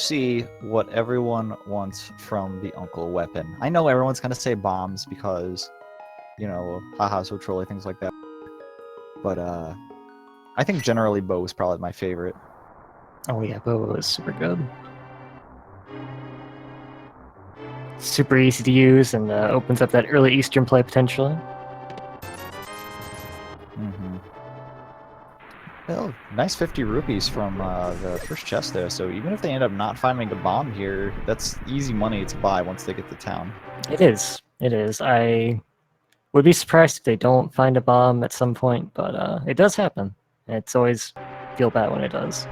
see what everyone wants from the Uncle weapon. I know everyone's gonna say bombs because, you know, haha, so trolly, things like that. But I think generally bow is probably my favorite. Oh yeah, bow is super good. Super easy to use and opens up that early Eastern play potentially. Well, nice 50 rupees from the first chest there, so even if they end up not finding a bomb here, that's easy money to buy once they get to town. It is. It is. I would be surprised if they don't find a bomb at some point, but it does happen. It's always feel bad when it does.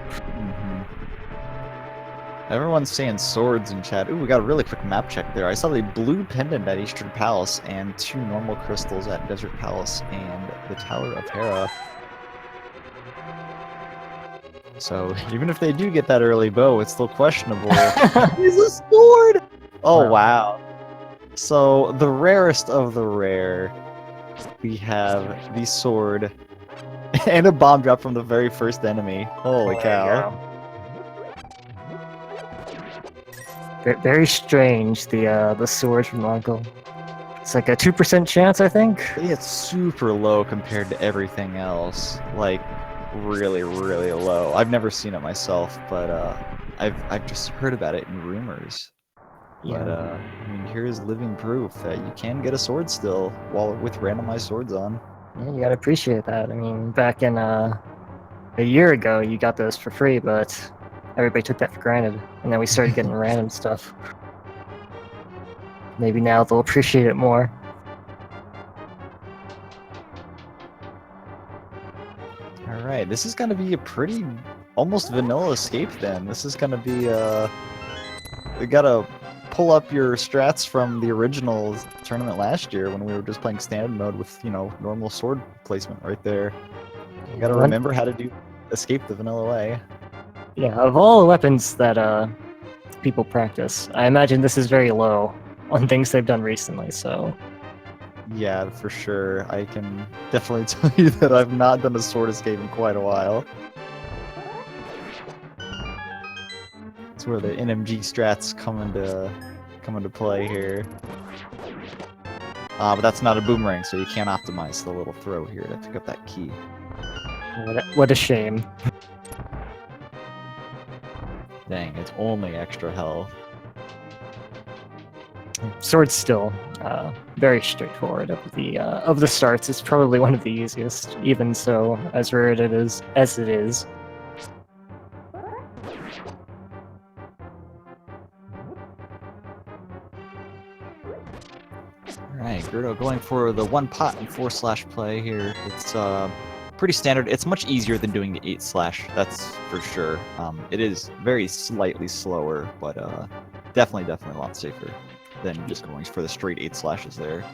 Everyone's saying swords in chat. Ooh, we got a really quick map check there. I saw the blue pendant at Eastern Palace and 2 normal crystals at Desert Palace and the Tower of Hera. So even if they do get that early bow, it's still questionable. It's a sword! Oh, wow. So the rarest of the rare, we have the sword and a bomb drop from the very first enemy. Holy cow. Very strange, the sword from Uncle. It's like a 2% chance, I think. It's super low compared to everything else. Like, really, really low. I've never seen it myself, but I've just heard about it in rumors. Yeah. But I mean, here's living proof that you can get a sword still while with randomized swords on. Yeah, you gotta appreciate that. I mean, back in a year ago, you got those for free, but everybody took that for granted, and then we started getting random stuff. Maybe now they'll appreciate it more. Alright, this is gonna be a pretty almost vanilla escape then. This is gonna be we gotta pull up your strats from the original tournament last year when we were just playing standard mode with, you know, normal sword placement right there. You gotta remember how to do escape the vanilla way. Yeah, of all the weapons that people practice, I imagine this is very low on things they've done recently, so... Yeah, for sure. I can definitely tell you that I've not done a sword escape in quite a while. It's where the NMG strats come into play here. But that's not a boomerang, so you can't optimize the little throw here to pick up that key. What a shame. Dang, it's only extra health. Sword's still very straightforward. Of the starts, it's probably one of the easiest, even so, as rare as it is. Alright, g3rd0 going for the 1 pot and 4/ play here. It's pretty standard. It's much easier than doing the 8/, that's for sure. It is very slightly slower, but definitely a lot safer than just going for the straight 8/s there.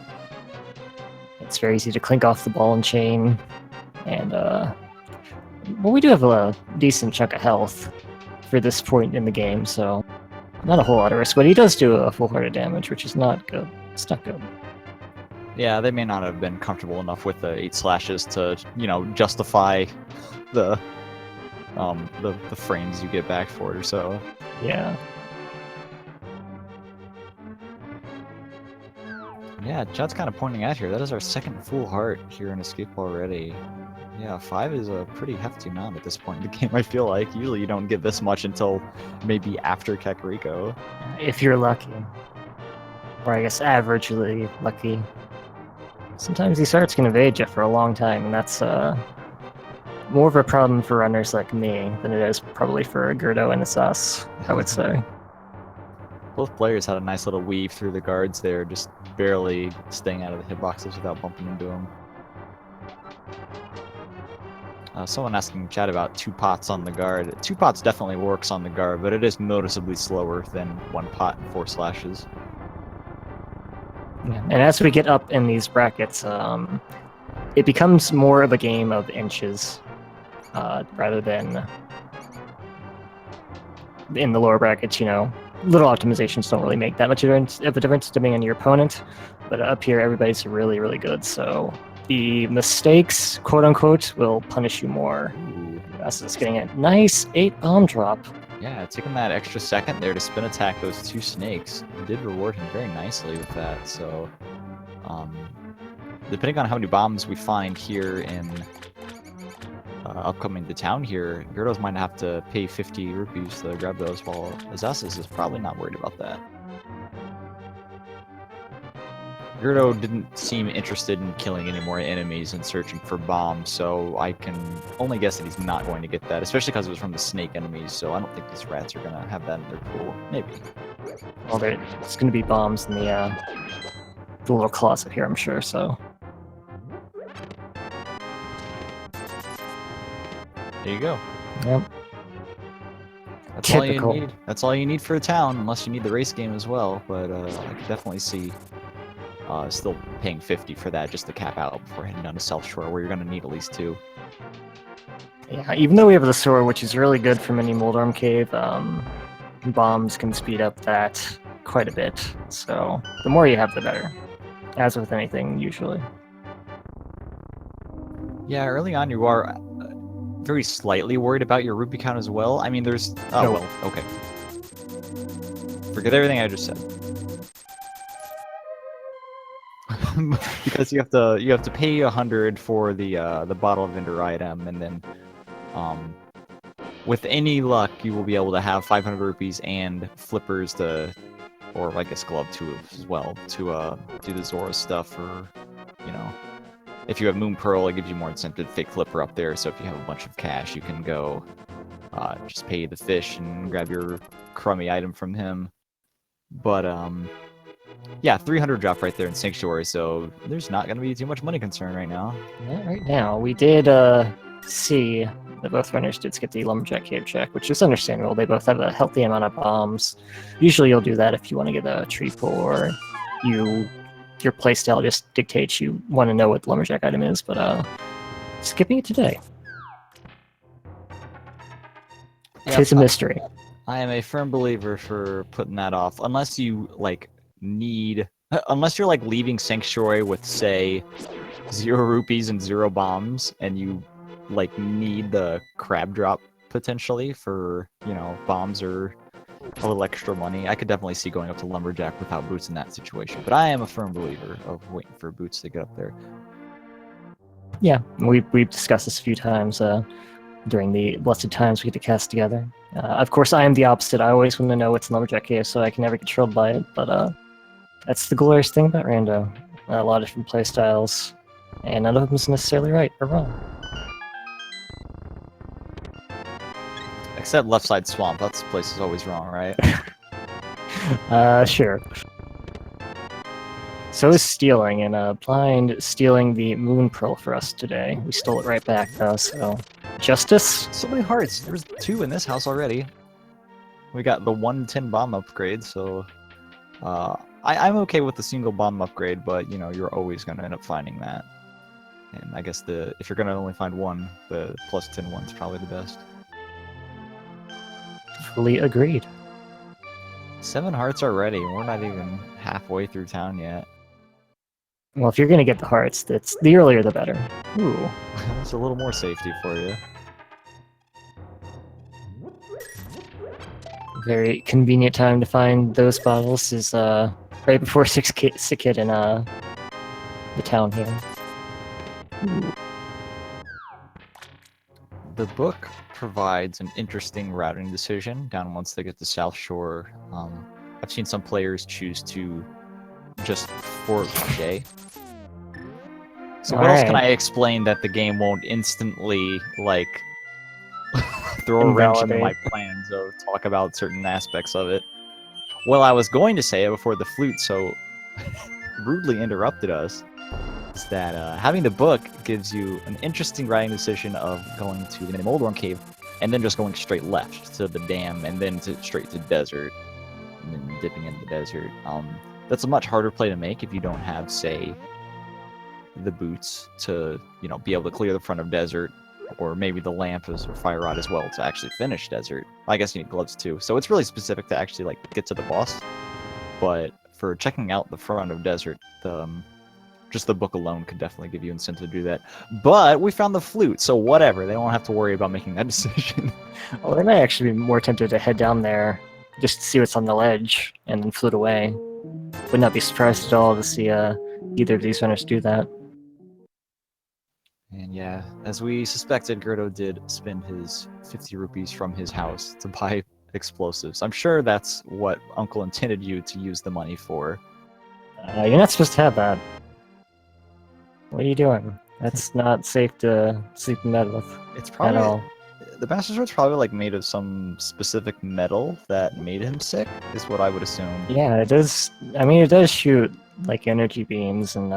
It's very easy to clink off the ball and chain, and well, we do have a decent chunk of health for this point in the game, so not a whole lot of risk, but he does do a full heart of damage, which is not good. It's not good. Yeah, they may not have been comfortable enough with the 8/s to, you know, justify the frames you get back for it or so. Yeah. Yeah, chat's kind of pointing out here. That is our second full heart here in Escape already. Yeah, 5 is a pretty hefty amount at this point in the game, I feel like. Usually you don't get this much until maybe after Kakariko. If you're lucky. Or I guess averagely lucky. Sometimes these hearts can evade you for a long time, and that's more of a problem for runners like me than it is probably for g3rd0 and asazas, I would say. Both players had a nice little weave through the guards there, just barely staying out of the hitboxes without bumping into them. Someone asking chat about 2 pots on the guard. 2 pots definitely works on the guard, but it is noticeably slower than 1 pot and 4/. Yeah. And as we get up in these brackets, it becomes more of a game of inches rather than in the lower brackets, you know. Little optimizations don't really make that much of a difference depending on your opponent, but up here everybody's really, really good, so the mistakes, quote-unquote, will punish you more. Us is getting a nice 8 bomb drop. Yeah, taking that extra second there to spin attack those two snakes did reward him very nicely with that. So, depending on how many bombs we find here in upcoming to town here, Gyarados might have to pay 50 rupees to grab those, while asazas is probably not worried about that. Gyarados didn't seem interested in killing any more enemies and searching for bombs, so I can only guess that he's not going to get that, especially because it was from the snake enemies, so I don't think these rats are going to have that in their pool. Maybe. Well, there's going to be bombs in the little closet here, I'm sure, so... There you go. Yep. That's Typical. all you need. That's all you need for a town, unless you need the race game as well, but I could definitely see still paying 50 for that just to cap out before heading down to South Shore, where you're going to need at least 2. Yeah, even though we have the sword, which is really good for Mini Moldorm Cave, bombs can speed up that quite a bit. So the more you have, the better. As with anything, usually. Yeah, early on you are very slightly worried about your rupee count as well. I mean, there's... Oh, No. well, okay. Forget everything I just said. Because you have to pay 100 for the bottle of vendor item, and then with any luck you will be able to have 500 rupees and flippers to, or I guess glove too as well, to do the Zora stuff, or if you have Moon Pearl, it gives you more incentive to fake flipper up there. So if you have a bunch of cash, you can go just pay the fish and grab your crummy item from him. But yeah, 300 drop right there in Sanctuary, so there's not going to be too much money concern right now. Yeah, right now. We did see that both runners did skip the Lumberjack Cave check, which is understandable. They both have a healthy amount of bombs. Usually you'll do that if you want to get a tree pull, or your playstyle just dictates you want to know what the Lumberjack item is, but skipping it today. Yep, It's a mystery. I am a firm believer for putting that off, unless you unless you're like leaving Sanctuary with, say, 0 rupees and 0 bombs, and you like need the crab drop potentially for bombs or a little extra money. I could definitely see going up to Lumberjack without boots in that situation, but I am a firm believer of waiting for boots to get up there. Yeah, we've discussed this a few times during the blessed times we get to cast together. Of course, I am the opposite. I always want to know what's in Lumberjack Cave, so I can never get trolled by it, but that's the glorious thing about Rando. A lot of different playstyles, and none of them is necessarily right or wrong. Except Left Side Swamp. That place is always wrong, right? Sure. So is stealing, and Blind stealing the Moon Pearl for us today. We stole it right back, though, so... Justice? So many hearts. There's 2 in this house already. We got the 110 bomb upgrade, so... I'm okay with the single bomb upgrade, but, you're always going to end up finding that. And I guess if you're going to only find one, the plus 10 one's probably the best. Fully agreed. 7 hearts already, and we're not even halfway through town yet. Well, if you're gonna get the hearts, that's the earlier the better. Ooh. That's a little more safety for you. Very convenient time to find those bottles is right before Sick Kid in the town here. Ooh. The book provides an interesting routing decision down once they get to South Shore. I've seen some players choose to just fork J. So what else can I explain that the game won't instantly, throw a wrench into my plans or talk about certain aspects of it? Well, I was going to say it before the flute so rudely interrupted us. Is that having the book gives you an interesting writing decision of going to the Moldorm Cave and then just going straight left to the dam and then straight to desert and then dipping into the desert. That's a much harder play to make if you don't have, say, the boots to be able to clear the front of desert, or maybe the lamp or fire rod as well to actually finish desert. I guess you need gloves too. So it's really specific to actually get to the boss. But for checking out the front of desert, the just the book alone could definitely give you incentive to do that. But we found the flute, so whatever. They won't have to worry about making that decision. Well, they might actually be more tempted to head down there just to see what's on the ledge and then float away. Would not be surprised at all to see either of these runners do that. And yeah, as we suspected, Gerdo did spend his 50 rupees from his house to buy explosives. I'm sure that's what Uncle intended you to use the money for. You're not supposed to have that. What are you doing? That's not safe to sleep in bed with It's at probably all. the Master Sword's probably like made of some specific metal that made him sick, is what I would assume. Yeah, it does. I mean, it does shoot like energy beams and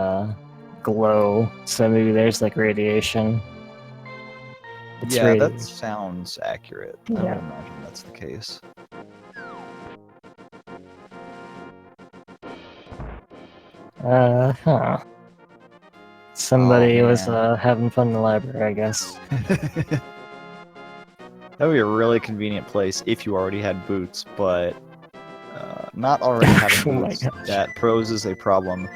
glow, so maybe there's like radiation. It's Yeah, really that sounds accurate. I would yeah. imagine that's the case. Huh. Somebody was man. having fun in the library, I guess. That would be a really convenient place if you already had boots, but not already having Oh my boots, gosh. that poses a problem.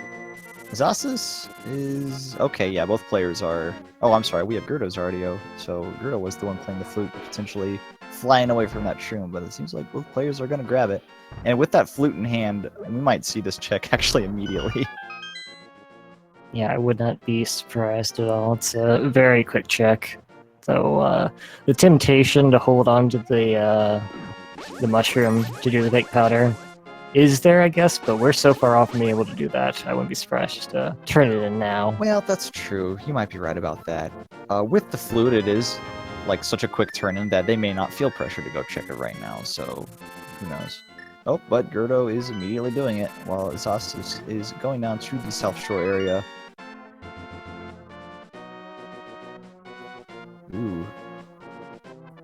Zasas is... Okay, yeah, both players are... Oh, I'm sorry, we have Gerdo's RDO, so Gerdo was the one playing the flute, potentially flying away from that shroom, but it seems like both players are going to grab it. And with that flute in hand, we might see this check actually immediately. Yeah, I would not be surprised at all. It's a very quick check. So the temptation to hold on to the mushroom to do the fake powder is there, I guess, but we're so far off from being able to do that. I wouldn't be surprised just to turn it in now. Well, that's true. You might be right about that. With the flute, it is like such a quick turn-in that they may not feel pressure to go check it right now, so who knows. Oh, but Gerdo is immediately doing it, while Asazas is going down to the South Shore area. Ooh.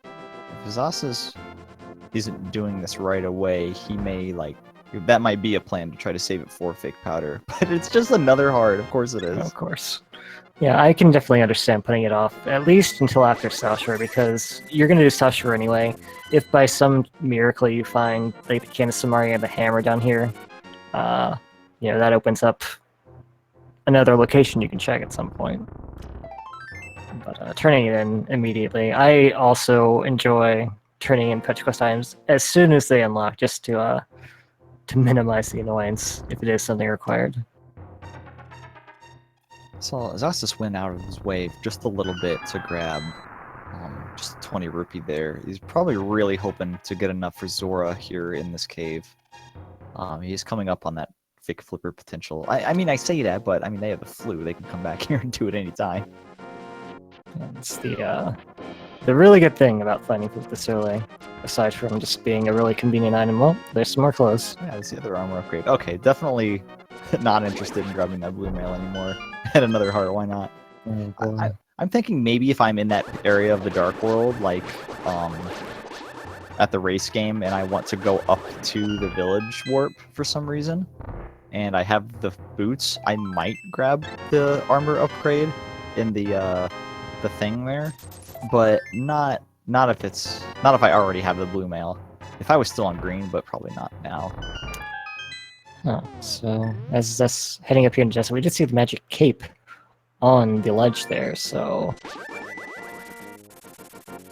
If Asazas isn't doing this right away, he may, like, that might be a plan to try to save it for fake powder, but it's just another heart, of course it is. Of course. Yeah, I can definitely understand putting it off, at least until after South Shore, because you're going to do South Shore anyway. If by some miracle you find like the can of Samari and the hammer down here, that opens up another location you can check at some point. But turning it in immediately, I also enjoy turning in fetch quest items as soon as they unlock, just to minimize the annoyance if it is something required. So Zastas went out of his way just a little bit to grab just 20 rupee there. He's probably really hoping to get enough for Zora here in this cave. He's coming up on that fake flipper potential. I mean, I say that, but I mean, they have the flu. They can come back here and do it anytime. It's the really good thing about finding food this early, aside from just being a really convenient item. Well, there's some more clothes. Yeah, that's the other armor upgrade. Okay, definitely not interested in grabbing that blue mail anymore. And another heart, why not? I'm thinking maybe if I'm in that area of the Dark World, like at the race game, and I want to go up to the village warp for some reason, and I have the boots, I might grab the armor upgrade in the thing there, but not if I already have the blue mail. If I was still on green, but probably not now. Huh. So as us heading up here in Jessa, we did see the magic cape on the ledge there, so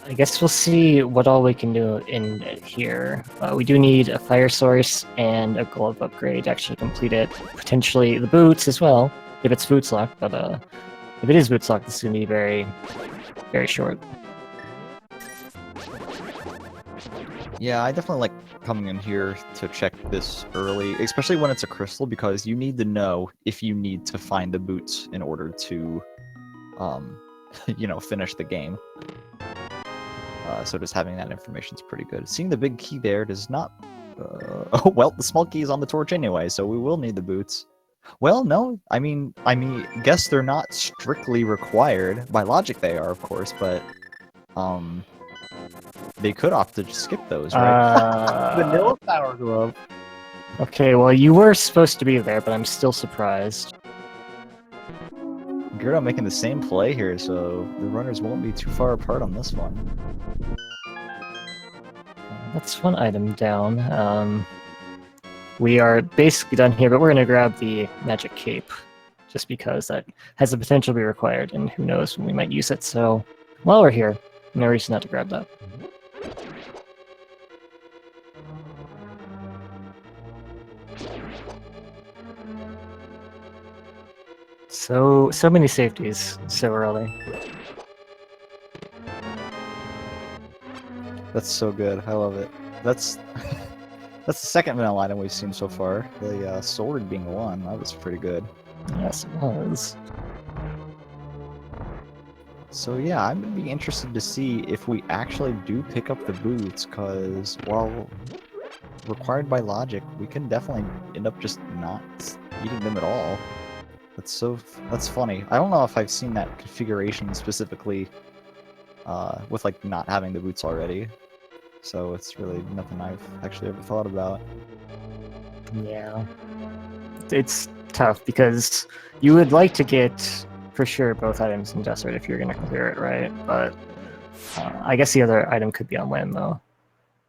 I guess we'll see what all we can do in here. We do need a fire source and a glove upgrade to actually complete it. Potentially the boots as well, if it's boots locked, but if it is boots locked, this is going to be very, very short. Yeah, I definitely like coming in here to check this early, especially when it's a crystal, because you need to know if you need to find the boots in order to, finish the game. So just having that information is pretty good. Seeing the big key there does not... oh, well, the small key is on the torch anyway, so we will need the boots. Well, no, I mean, guess they're not strictly required. By logic they are, of course, but, they could opt to just skip those, right? Vanilla Power Glove. Okay, well, you were supposed to be there, but I'm still surprised. Gerdo making the same play here, so the runners won't be too far apart on this one. That's one item down. We are basically done here, but we're going to grab the magic cape just because that has the potential to be required, and who knows when we might use it. So while we're here, no reason not to grab that. So many safeties so early. That's so good. I love it. That's that's the second vanilla item we've seen so far. The sword being one. That was pretty good. Yes, it was. So yeah, I'm gonna be interested to see if we actually do pick up the boots, because while required by logic, we can definitely end up just not eating them at all. That's funny. I don't know if I've seen that configuration specifically with like not having the boots already. So it's really nothing I've actually ever thought about. Yeah. It's tough because you would like to get for sure both items in desert if you're going to clear it, right? But I guess the other item could be on land though.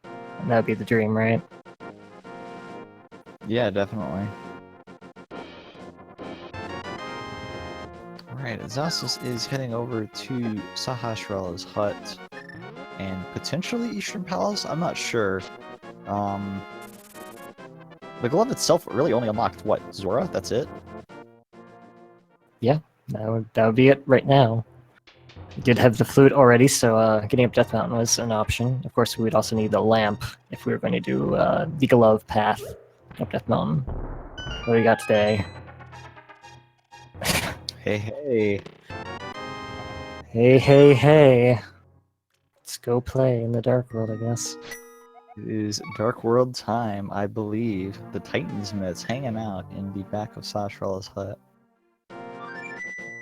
And that would be the dream, right? Yeah, definitely. Alright, Asazas is heading over to Sahasrah's hut and potentially Eastern Palace? I'm not sure. The glove itself really only unlocked, what, Zora? That's it? Yeah, that would be it right now. We did have the flute already, so getting up Death Mountain was an option. Of course, we would also need the lamp if we were going to do the glove path up Death Mountain. What do we got today? Hey, hey. Hey, hey, hey. Let's go play in the Dark World, I guess. It is Dark World time, I believe. The Titan Smiths hanging out in the back of Sahasrah's hut.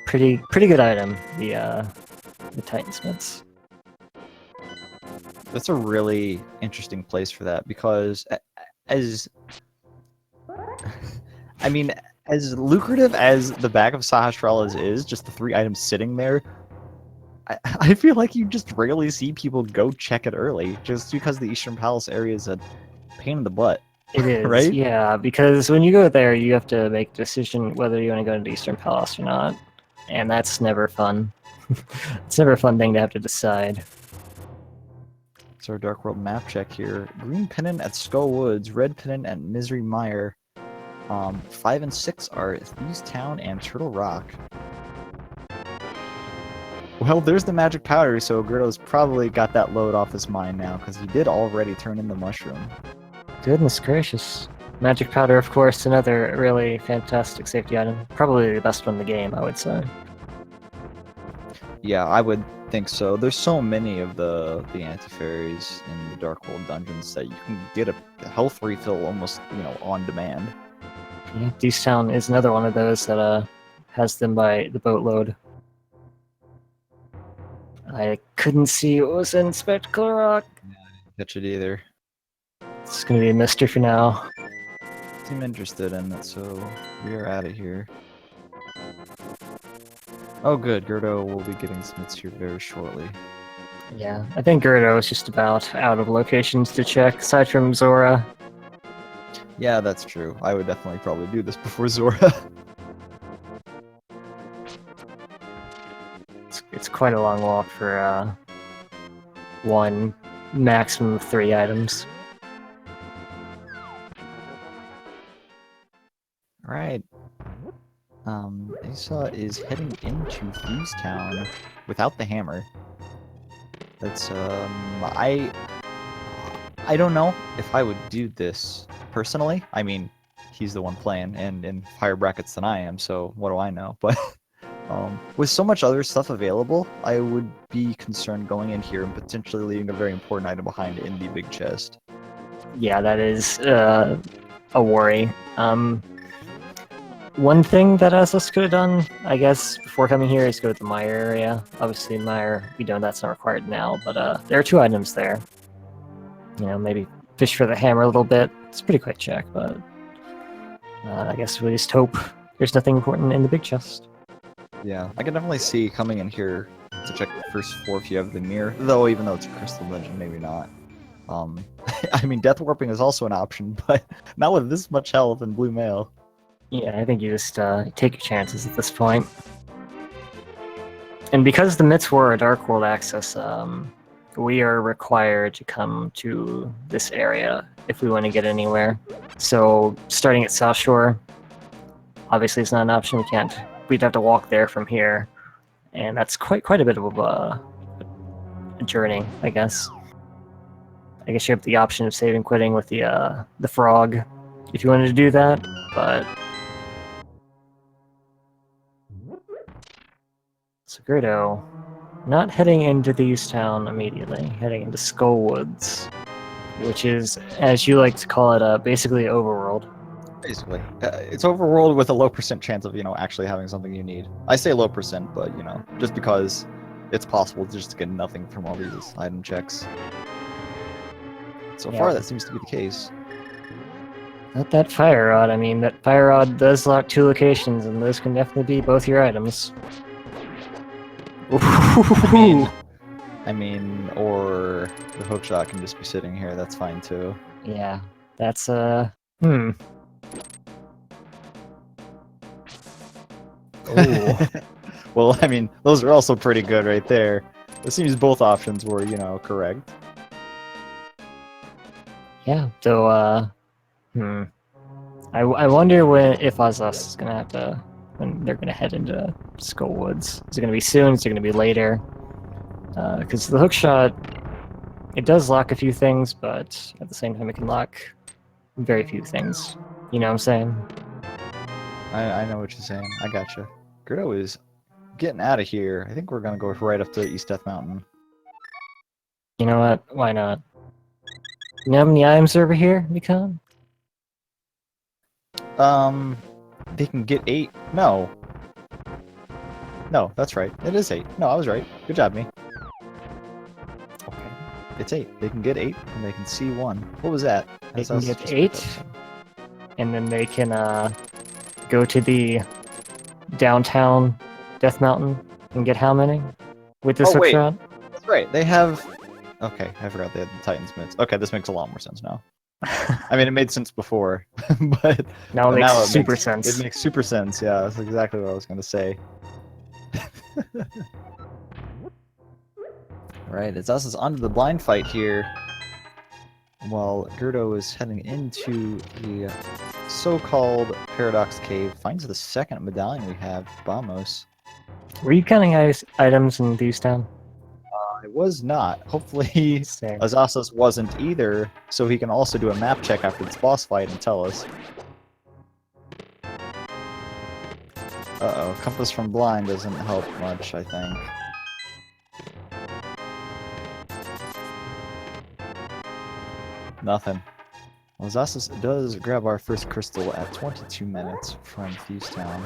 Pretty good item, the Titansmiths. That's a really interesting place for that, because as I mean, as lucrative as the back of Sahasrah's is, just the 3 items sitting there, I feel like you just rarely see people go check it early, just because the Eastern Palace area is a pain in the butt. It is, right? yeah, because when you go there, you have to make a decision whether you want to go into Eastern Palace or not, and that's never fun. It's never a fun thing to have to decide. It's our Dark World map check here. Green pennant at Skull Woods, red pennant at Misery Mire. 5 and 6 are Thieves Town and Turtle Rock. Well, there's the magic powder, so g3rd0's probably got that load off his mind now, because he did already turn in the mushroom. Goodness gracious. Magic Powder, of course, another really fantastic safety item. Probably the best one in the game, I would say. Yeah, I would think so. There's so many of the anti-fairies in the Dark World dungeons that you can get a health refill almost, on demand. Yeah, Deace Town is another one of those that has them by the boatload. I couldn't see what was in Spectacle Rock. Catch it either. It's gonna be a mystery for now. Seem interested in it, so we are out of here. Oh good, g3rd0 will be getting Smiths here very shortly. Yeah, I think g3rd0 is just about out of locations to check, aside from Zora. Yeah, that's true. I would definitely probably do this before Zora. It's quite a long walk for one, maximum of 3 items. Alright. Asa is heading into Thieves Town without the hammer. That's, I don't know if I would do this personally. I mean, he's the one playing and in higher brackets than I am, so what do I know? But with so much other stuff available, I would be concerned going in here and potentially leaving a very important item behind in the big chest. Yeah, that is a worry. One thing that Asas could have done, I guess, before coming here is go to the Mire area. Obviously, Mire, we know that's not required now, but there are 2 items there. Maybe fish for the hammer a little bit. It's a pretty quick check, but I guess we just hope there's nothing important in the big chest. Yeah, I can definitely see coming in here to check the first 4 if you have the mirror, though even though it's a crystal dungeon, maybe not. I mean, death warping is also an option, but not with this much health and blue mail. Yeah, I think you just take your chances at this point. And because the myths were a Dark World access, we are required to come to this area if we want to get anywhere. So starting at South Shore, obviously it's not an option. We can't. We'd have to walk there from here, and that's quite a bit of a journey, I guess. I guess you have the option of saving quitting with the frog if you wanted to do that, but so g3rd0 not heading into the East Town immediately, heading into Skullwoods, which is, as you like to call it, basically overworld. Basically, it's overworld with a low % chance of actually having something you need. I say low %, but just because it's possible just to get nothing from all these item checks. So Yeah. far, that seems to be the case. Not that fire rod. I mean, that fire rod does lock 2 locations, and those can definitely be both your items. I mean, or the hookshot can just be sitting here. That's fine too. Yeah, that's Ooh. Well, I mean, those are also pretty good right there. It seems both options were, correct. Yeah, so, I wonder if Azaz is gonna have to, when they're gonna head into Skullwoods. Is it gonna be soon? Is it gonna be later? Because the hookshot, it does lock a few things, but at the same time it can lock very few things. You know what I'm saying? I know what you're saying. I gotcha. g3rd0 is getting out of here. I think we're gonna go right up to East Death Mountain. You know what? Why not? You know how many items are over here, Mikon? They can get 8. No. No, that's right. It is 8. No, I was right. Good job, me. Okay. It's 8. They can get 8, and they can see 1. What was that? They can get 8, and then they can go to the downtown Death Mountain and get how many? With this hookshot? That's right. They have... Okay, I forgot they had the Titan's Mitts. Okay, this makes a lot more sense now. I mean, it made sense before, but now it makes super sense. It makes super sense, yeah. That's exactly what I was going to say. Alright, it's us onto the blind fight here. While g3rd0 is heading into the so-called Paradox Cave, finds the second medallion we have, Bamos. Were you counting items in Thieves Town? I was not. Hopefully, Asazas wasn't either, so he can also do a map check after this boss fight and tell us. Uh-oh, compass from blind doesn't help much, I think. Nothing. Well, Asazas does grab our first crystal at 22 minutes from Thieves Town.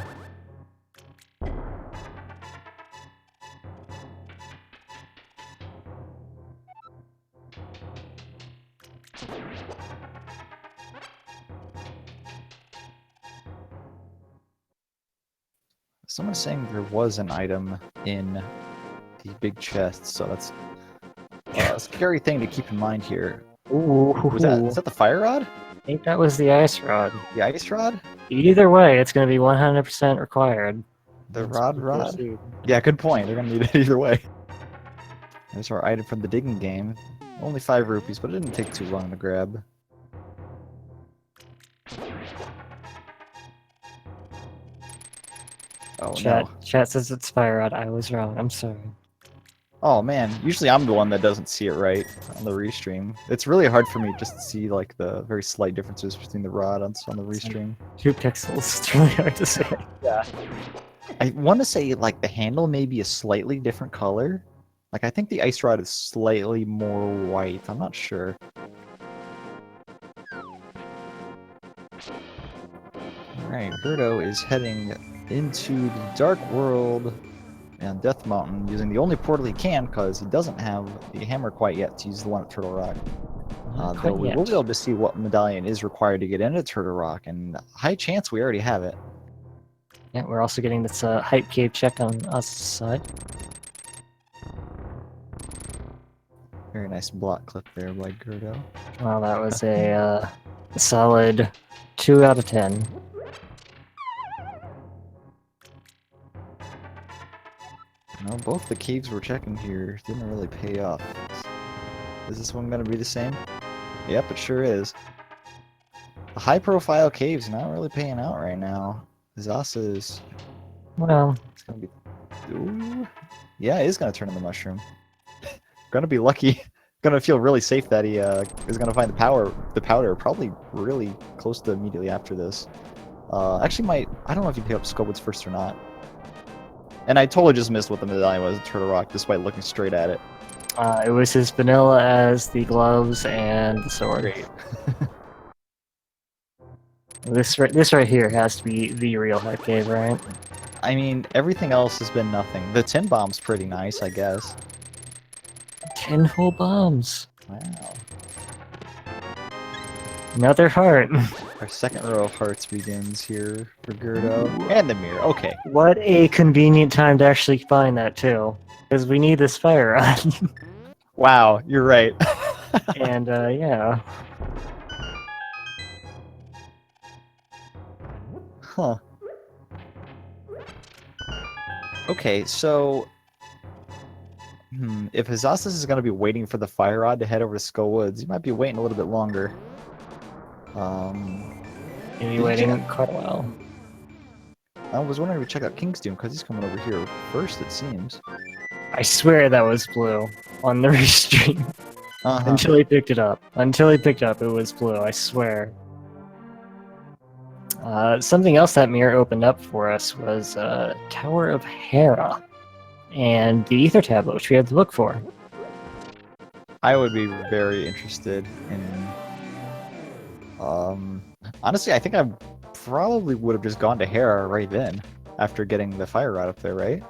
Someone's saying there was an item in the big chest, so that's a scary thing to keep in mind here. Ooh. Is that the fire rod? I think that was the ice rod. The ice rod? Either way, it's going to be 100% required. The rod? Yeah, good point. They're going to need it either way. There's our item from the digging game. Only 5 rupees, but it didn't take too long to grab. Oh, Chat says it's fire rod. I was wrong. I'm sorry. Oh man, usually I'm the one that doesn't see it right on the restream. It's really hard for me just to see like the very slight differences between the rod on the restream. 2 pixels. It's really hard to say. Yeah. I want to say like the handle may be a slightly different color. Like I think the ice rod is slightly more white. I'm not sure. Alright, g3rd0 is heading into the Dark World and Death Mountain using the only portal he can because he doesn't have the hammer quite yet to use the one at Turtle Rock. Though we will be able to see what medallion is required to get into Turtle Rock, and high chance we already have it. Yeah, we're also getting this hype cave check on us side. Very nice block clip there by g3rd0. Well, that was a solid 2 out of 10. No, both the caves we're checking here didn't really pay off. Is this one gonna be the same? Yep, it sure is. The high-profile caves not really paying out right now. Asazas. Well, It's gonna be. Ooh. Yeah, it is gonna turn into mushroom. Gonna be lucky. Gonna feel really safe that he is gonna find the powder, probably really close to immediately after this. Actually, I don't know if you pick up Skullwood's first or not. And I totally just missed what the medallion was, Turtle Rock, despite looking straight at it. it was as vanilla as the gloves and the sword. Great. This right here has to be the real heart cave, right? I mean, everything else has been nothing. The tin bomb's pretty nice, I guess. 10 whole bombs. Wow. Another heart. Our second row of hearts begins here for Gerdo. And the mirror, okay. What a convenient time to actually find that, too. Because we need this fire rod. Wow, you're right. And, yeah. Huh. Okay, so... if Asazas is going to be waiting for the fire rod to head over to Skull Woods, he might be waiting a little bit longer. Maybe waiting quite a while. I was wondering if we check out King's Doom, because he's coming over here first, it seems. I swear that was blue on the restream. Uh-huh. Until he picked it up. Until he picked it up, it was blue, I swear. Something else that mirror opened up for us was Tower of Hera. And the Ether Tablet, which we had to look for. I would be very interested in... honestly, I think I probably would have just gone to Hera right then, after getting the fire rod up there, right?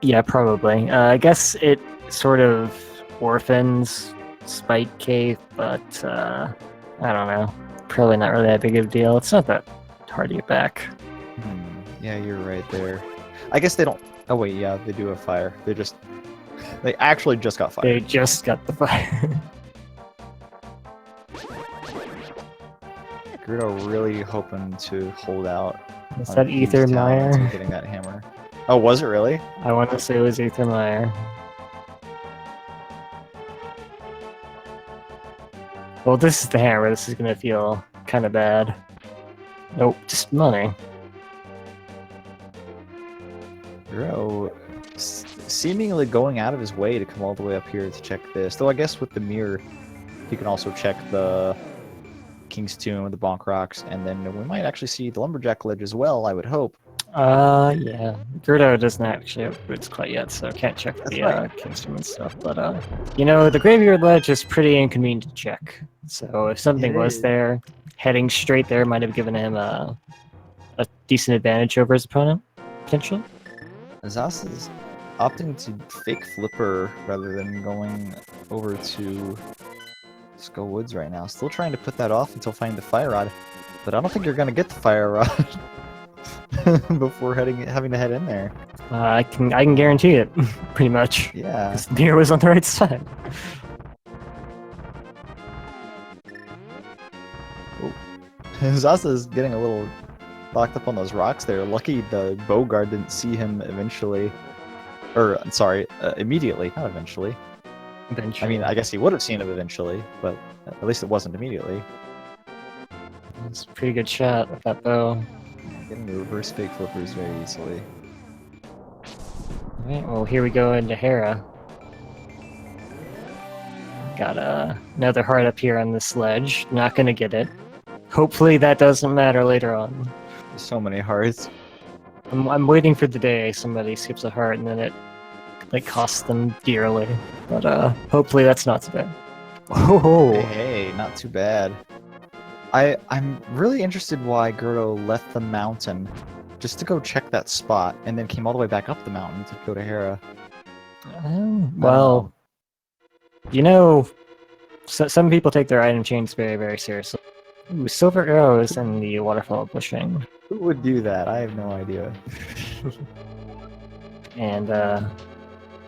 Yeah, probably. I guess it sort of orphans Spike Cave, but I don't know. Probably not really that big of a deal. It's not that hard to get back. Yeah, you're right there. I guess they don't... Oh wait, yeah, they do have fire. They actually just got fire. They just got the fire. Gerudo really hoping to hold out. Is that Ether Meyer? Getting that hammer. Oh, was it really? I want to say it was Ether Meyer. Well, this is the hammer. This is going to feel kind of bad. Nope, just money. Gerudo seemingly going out of his way to come all the way up here to check this. Though I guess with the mirror, you can also check the King's Tomb, the Bonk Rocks, and then we might actually see the Lumberjack Ledge as well, I would hope. Yeah. Gerudo doesn't actually have boots quite yet, so can't check the King's Tomb and stuff. But, you know, the Graveyard Ledge is pretty inconvenient to check. So if something was there, heading straight there might have given him a decent advantage over his opponent, potentially. Azas is opting to fake Flipper rather than going over to Skull Woods right now. Still trying to put that off until finding the fire rod, but I don't think you're gonna get the fire rod before having to head in there. I can guarantee it, pretty much. Yeah. The mirror was on the right side. Zaza is getting a little locked up on those rocks there. Lucky the Bogard didn't see him eventually. Or, sorry, immediately, not eventually. Eventually. I mean, I guess he would have seen him eventually, but at least it wasn't immediately. It's a pretty good shot with that bow. Getting the reverse fake flippers very easily. Alright, well here we go into Hera. Got another heart up here on this ledge. Not gonna get it. Hopefully that doesn't matter later on. There's so many hearts. I'm waiting for the day somebody skips a heart and then it like costs them dearly. But hopefully that's not so bad. Oh, Hey, not too bad. I'm really interested why Gerudo left the mountain just to go check that spot and then came all the way back up the mountain to go to Hera. well, you know, some people take their item chains very, very seriously. Ooh, silver arrows in the waterfall bushing. Who would do that? I have no idea. And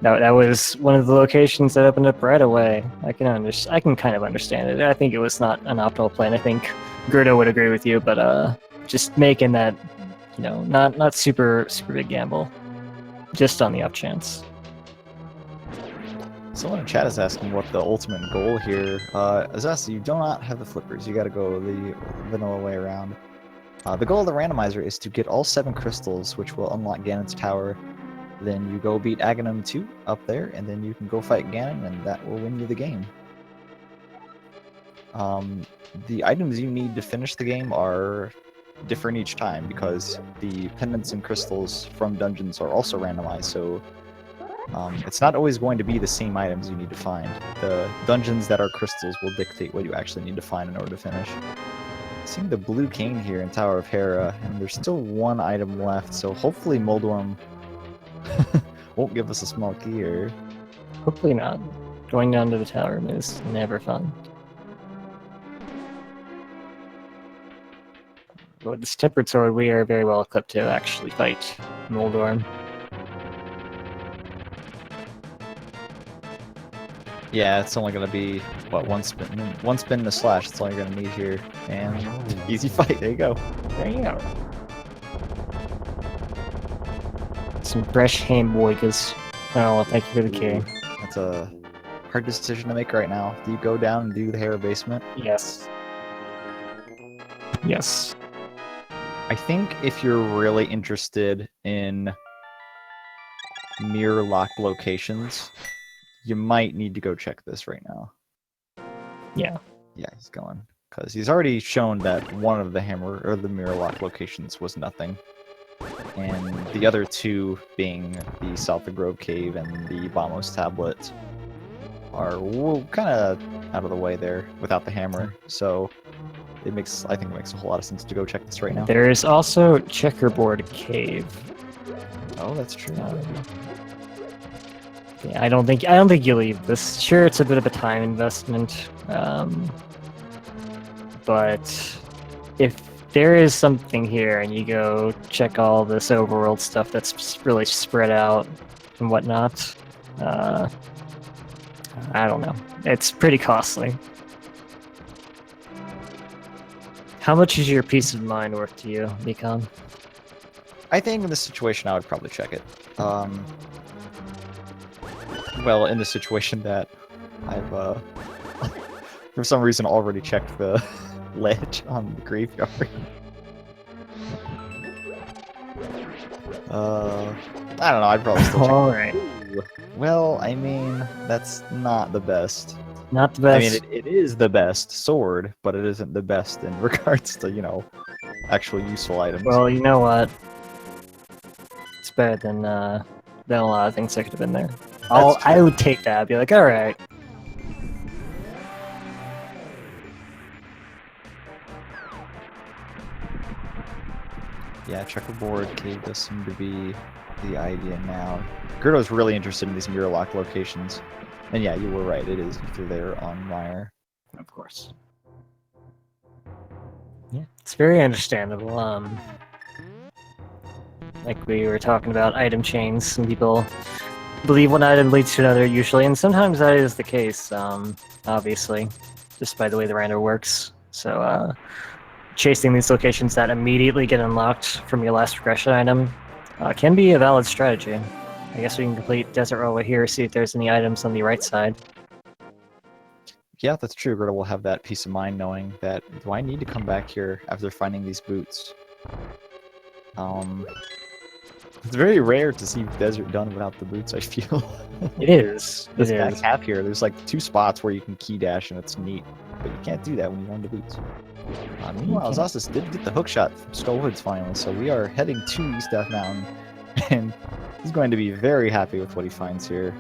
that was one of the locations that opened up right away. I can kind of understand it. I think it was not an optimal plan. I think Gerudo would agree with you, but just making that, you know, not super big gamble. just on the off chance. Someone in chat is asking what the ultimate goal here. Azaz, you do not have the flippers. You got to go the vanilla way around. The goal of the randomizer is to get all 7 crystals, which will unlock Ganon's tower. Then you go beat Aghanim 2 up there, and then you can go fight Ganon, and that will win you the game. The items you need to finish the game are different each time, because the pendants and crystals from dungeons are also randomized, so it's not always going to be the same items you need to find. The dungeons that are crystals will dictate what you actually need to find in order to finish. Seeing the blue cane here in Tower of Hera, and there's still 1 item left, so hopefully Moldworm won't give us a small key here. Hopefully not. Going down to the tower room is never fun. With this tempered sword, we are very well equipped to actually fight Moldorm. Yeah, it's only going to be, what, one spin to slash. That's all you're going to need here. And easy fight. There you go. There you go. Some fresh ham boygas. Oh, thank you for the key. That's a hard decision to make right now. Do you go down and do the Hera basement? Yes. Yes. I think if you're really interested in mirror lock locations, you might need to go check this right now. Yeah. Yeah, he's going. Because he's already shown that one of the hammer or the mirror lock locations was nothing. And the other 2, being the South of Grove Cave and the Bamos Tablet, are kind of out of the way there without the hammer. So I think it makes a whole lot of sense to go check this right now. There is also Checkerboard Cave. Oh, that's true. Yeah, I don't think you'll leave this. Sure, it's a bit of a time investment, but if there is something here and you go check all this overworld stuff that's really spread out and whatnot, I don't know. It's pretty costly. How much is your peace of mind worth to you, Nikon? I think in this situation I would probably check it. Well, in the situation that I've, for some reason, already checked the ledge on the graveyard. I don't know, I'd probably still check it. Alright. Well, I mean, that's not the best. Not the best. I mean, it is the best sword, but it isn't the best in regards to, you know, actual useful items. Well, you know what? It's better than a lot of things that could have been there. I would take that. I'd be like, alright. Yeah, checkerboard cave does seem to be the idea now. Gerdo's really interested in these mirror lock locations. And yeah, you were right, it is through there on Meyer. Of course. Yeah, it's very understandable. Like we were talking about item chains, some people believe one item leads to another usually, and sometimes that is the case, obviously, just by the way the random works. So, chasing these locations that immediately get unlocked from your last progression item can be a valid strategy. I guess we can complete Desert Row over here, see if there's any items on the right side. Yeah, that's true. Gerda will have that peace of mind knowing that, do I need to come back here after finding these boots? It's very rare to see Desert done without the boots, I feel. It is. This back half here, there's like 2 spots where you can key dash and it's neat, but you can't do that when you own the boots. Meanwhile, Zasas did get the hookshot from Skullwoods finally, so we are heading to East Death Mountain, and he's going to be very happy with what he finds here.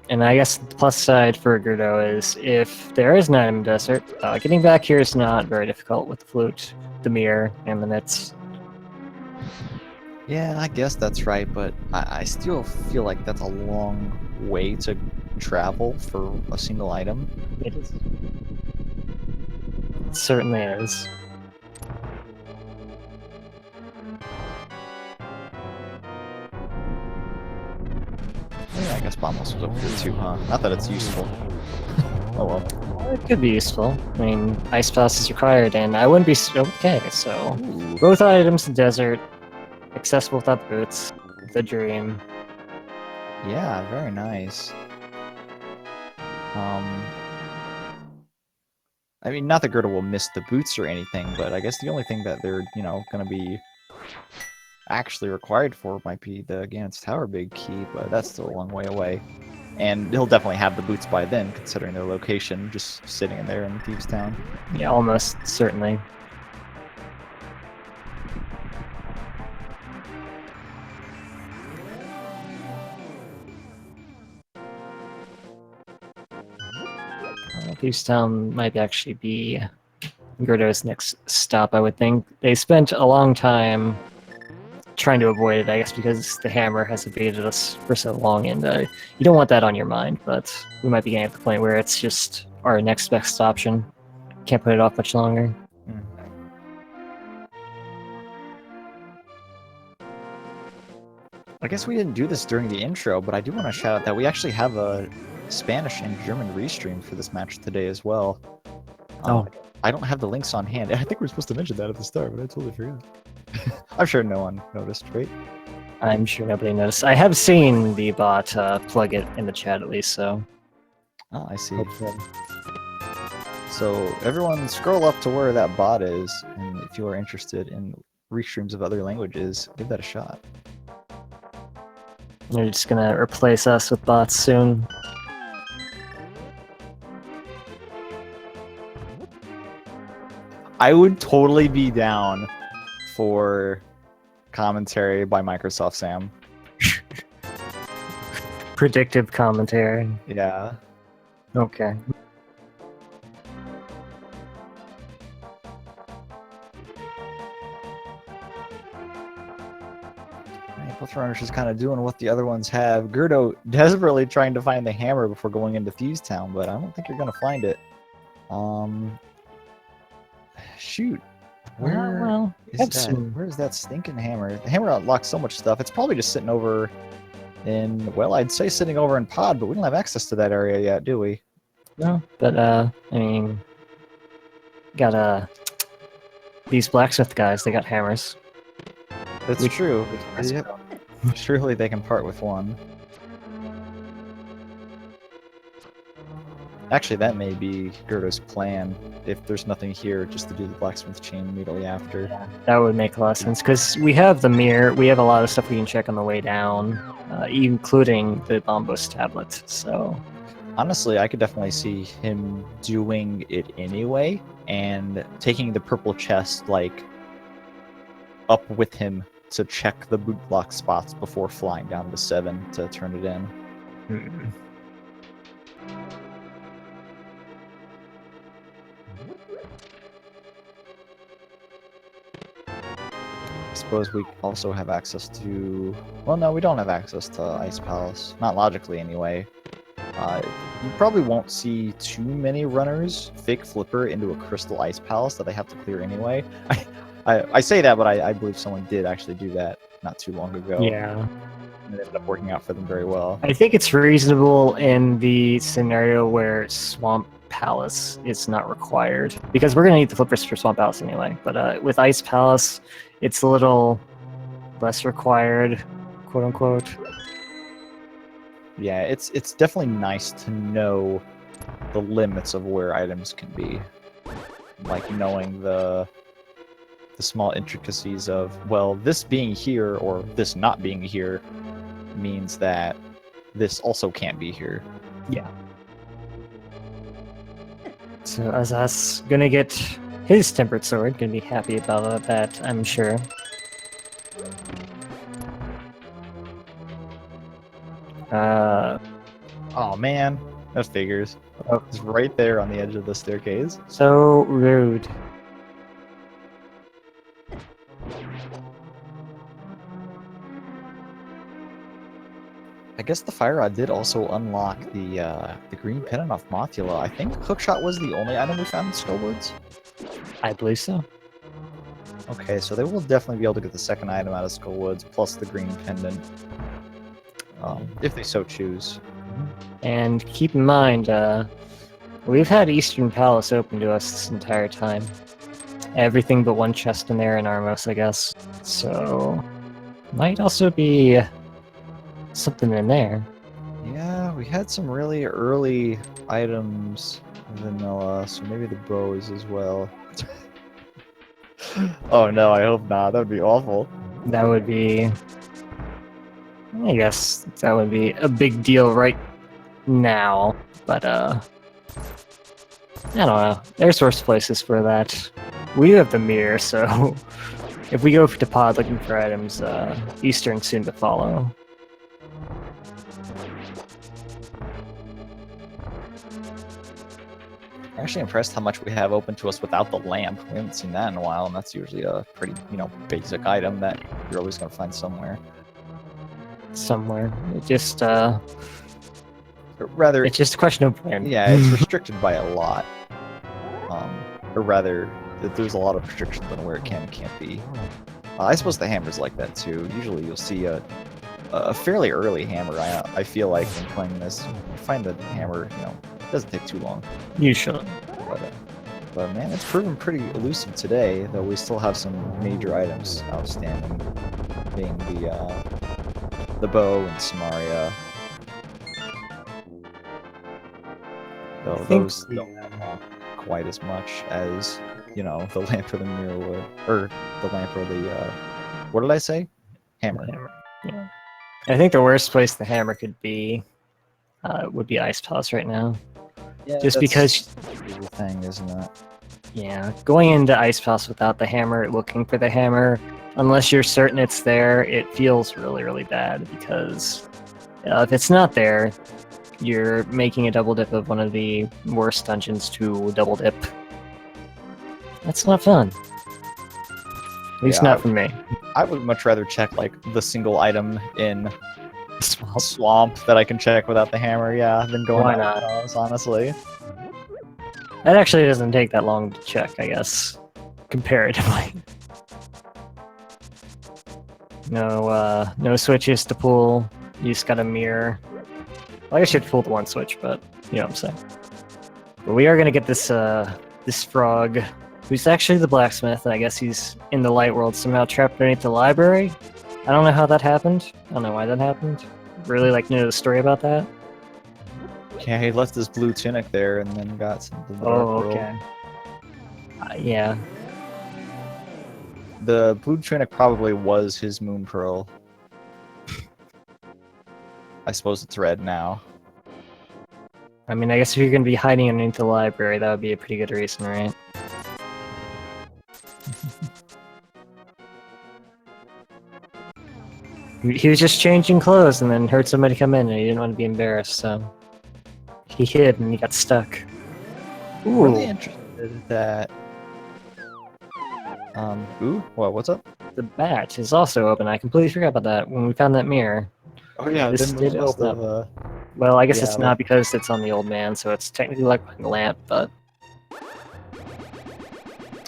And I guess the plus side for Gerdo is, if there is an item in Desert, getting back here is not very difficult with the flute, the mirror, and the nets. Yeah, I guess that's right, but I still feel like that's a long way to travel for a single item. It is. It certainly is. Yeah, I guess Bombos was over here too, huh? Not that it's useful. Oh well. Well, it could be useful. I mean, ice pass is required, and I wouldn't be okay. So Ooh. both items in desert, accessible without boots. The dream. Yeah, very nice. I mean, not that Gerda will miss the boots or anything, but I guess the only thing that they're, going to be actually required for might be the Ganon's Tower big key, but that's still a long way away. And he'll definitely have the boots by then, considering their location, just sitting in there in Thieves Town. Yeah, almost certainly. Thieves Town might actually be Gerdo's next stop, I would think. They spent a long time trying to avoid it, I guess, because the hammer has evaded us for so long, and you don't want that on your mind, but we might be getting at the point where it's just our next best option. Can't put it off much longer. I guess we didn't do this during the intro, but I do want to shout out that we actually have a Spanish and German restream for this match today as well. I don't have the links on hand. I think we're supposed to mention that at the start, but I totally forgot. I'm sure no one noticed, right? I'm sure nobody noticed. I have seen the bot plug it in the chat at least, so... Oh, I see. So everyone scroll up to where that bot is, and if you are interested in restreams of other languages, give that a shot. They're just gonna replace us with bots soon. I would totally be down for commentary by Microsoft Sam. Predictive commentary. Yeah. Okay. Both runners just kind of doing what the other ones have. Gerdo desperately trying to find the hammer before going into Thieves Town, but I don't think you're gonna find it. Shoot. Where is that? Where is that stinking hammer? The hammer unlocks so much stuff. It's probably just sitting over in, well, I'd say sitting over in Pod, but we don't have access to that area yet, do we? No, but I mean, got these blacksmith guys. They got hammers. That's true. Yep. Surely they can part with one. Actually, that may be Gerdo's plan. If there's nothing here, just to do the blacksmith chain immediately after. That would make a lot of sense, because we have the mirror, we have a lot of stuff we can check on the way down, including the Bombos tablet, so... Honestly, I could definitely see him doing it anyway, and taking the purple chest, like, up with him to check the boot block spots before flying down to 7 to turn it in. I suppose we also have access to... Well, no, we don't have access to Ice Palace. Not logically, anyway. You probably won't see too many runners fake Flipper into a Crystal Ice Palace that they have to clear anyway. I say that, but I believe someone did actually do that not too long ago. Yeah. And it ended up working out for them very well. I think it's reasonable in the scenario where Swamp Palace is not required, because we're going to need the Flippers for Swamp Palace anyway, but with Ice Palace, it's a little less required, quote-unquote. Yeah, it's definitely nice to know the limits of where items can be. Like knowing the small intricacies of, well, this being here or this not being here means that this also can't be here. Yeah. So Azaz gonna get his tempered sword, gonna be happy about that, I'm sure. Oh man, that figures. Oh. It's right there on the edge of the staircase. So rude. I guess the Fire Rod did also unlock the green pendant off Mothula. I think Hookshot was the only item we found in Skullwoods. I believe so. Okay, so they will definitely be able to get the second item out of Skullwoods, plus the green pendant, if they so choose. And keep in mind, We've had Eastern Palace open to us this entire time. Everything but one chest in there and Armos, I guess. So, might also be something in there. Yeah, we had some really early items vanilla, so maybe the bows as well. Oh no, I hope not. That would be awful. That would be... I guess that would be a big deal right now, but I don't know. There's worse places for that. We do have the mirror, so if we go to pod looking for items, Eastern's soon to follow. I'm actually impressed how much we have open to us without the lamp. We haven't seen that in a while, and that's usually a pretty, basic item that you're always going to find somewhere. Somewhere. It just, Or rather, it's just a question of when. yeah, it's restricted by a lot. Or rather, there's a lot of restrictions on where it can and can't be. I suppose the hammer's like that too. Usually you'll see a fairly early hammer, I feel like, when playing this. You find the hammer, it doesn't take too long. Usually. But man, it's proven pretty elusive today, though we still have some major items outstanding, being the bow and Samaria. Though those don't have quite as much as, the lamp or the mirror would, or the lamp or the, what did I say? Hammer. Yeah. I think the worst place the hammer could be would be Ice Palace right now. Yeah, Just because... the thing, isn't it? Yeah, going into Ice Palace without the hammer, looking for the hammer, unless you're certain it's there, it feels really, really bad, because if it's not there, you're making a double dip of one of the worst dungeons to double dip. That's not fun. At least not for me. I would much rather check, like, the single item in swamp that I can check without the hammer, than going Why out not? with those, honestly. That actually doesn't take that long to check, I guess, comparatively. No switches to pull. You just got a mirror. Well, I guess you have to pull the one switch, but you know what I'm saying. But we are gonna get this this frog, who's actually the blacksmith, and I guess he's in the light world somehow trapped beneath the library. I don't know how that happened. I don't know why that happened. Really like to know the story about that. Yeah, he left his blue tunic there and then got something. Oh, okay. Yeah. The blue tunic probably was his moon pearl. I suppose it's red now. I mean, I guess if you're gonna be hiding underneath the library, that would be a pretty good reason, right? He was just changing clothes and then heard somebody come in and he didn't want to be embarrassed, so he hid and he got stuck. Ooh. Really interested that. Ooh, what's up? The batch is also open. I completely forgot about that when we found that mirror. Oh yeah, this did open up. Well, I guess it's not because it's on the old man, so it's technically like behind the lamp, but...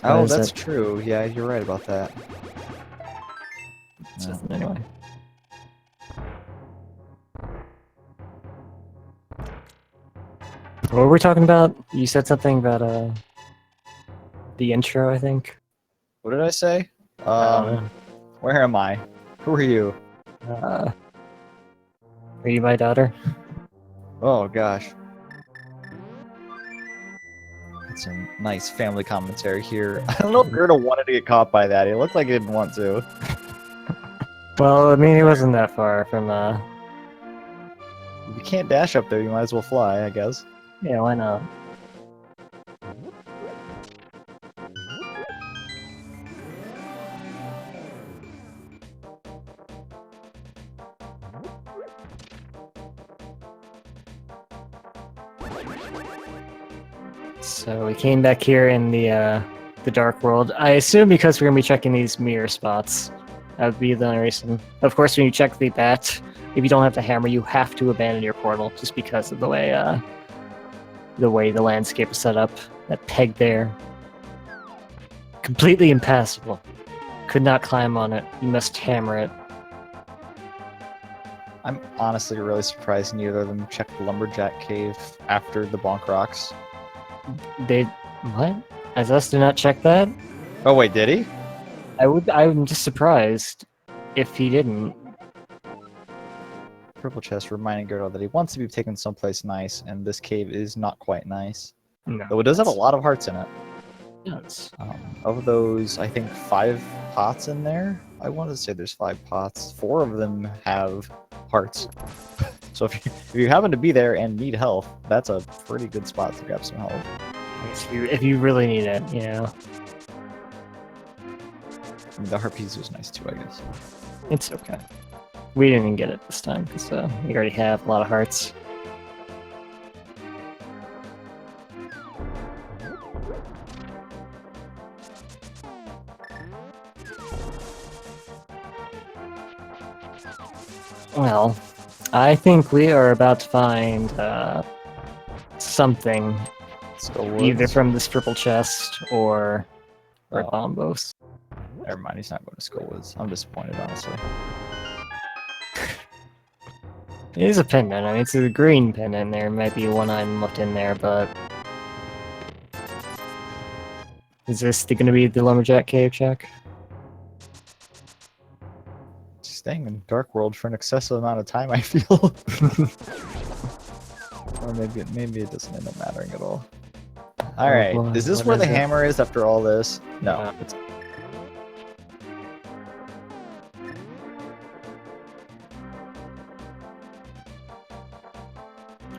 Oh, that's true. Yeah, you're right about that. It's nothing anyway. What were we talking about? You said something about the intro, I think. What did I say? Where am I? Who are you? Are you my daughter? Oh gosh. That's some nice family commentary here. I don't know if Gerda wanted to get caught by that. It looked like he didn't want to. Well, I mean, he wasn't that far from, If you can't dash up there, you might as well fly, I guess. Yeah, why not? So we came back here in the dark world. I assume because we're gonna be checking these mirror spots. That would be the only reason. Of course, when you check the bat, if you don't have the hammer, you have to abandon your portal just because of the way the landscape is set up. That peg there, completely impassable. Could not climb on it. You must hammer it. I'm honestly really surprised neither of them checked the lumberjack cave after the bonk rocks. They what? Azaz did not check that. Oh wait, did he? I'm just surprised if he didn't. Purple chest reminding Gerdo that he wants to be taken someplace nice, and this cave is not quite nice. No, Though it does have a lot of hearts in it. Yes. Of those, I think 5 pots in there. I want to say there's 5 pots. 4 of them have hearts. So if you happen to be there and need health, that's a pretty good spot to grab some health. I guess if you really need it, yeah. I mean, the heart piece was nice too, I guess. It's okay. We didn't get it this time because we already have a lot of hearts. Well, I think we are about to find something, either from this purple chest or Bombos. Never mind, he's not going to Skullwoods. I'm disappointed, honestly. It is a pendant. I mean, it's a green pendant. There might be one item left in there, but is this going to be the Lumberjack Cave check? Staying in Dark World for an excessive amount of time, I feel. Or maybe it doesn't end up mattering at all. Alright, boy, is this what where the is it? hammer is after all this? No. Yeah. It's...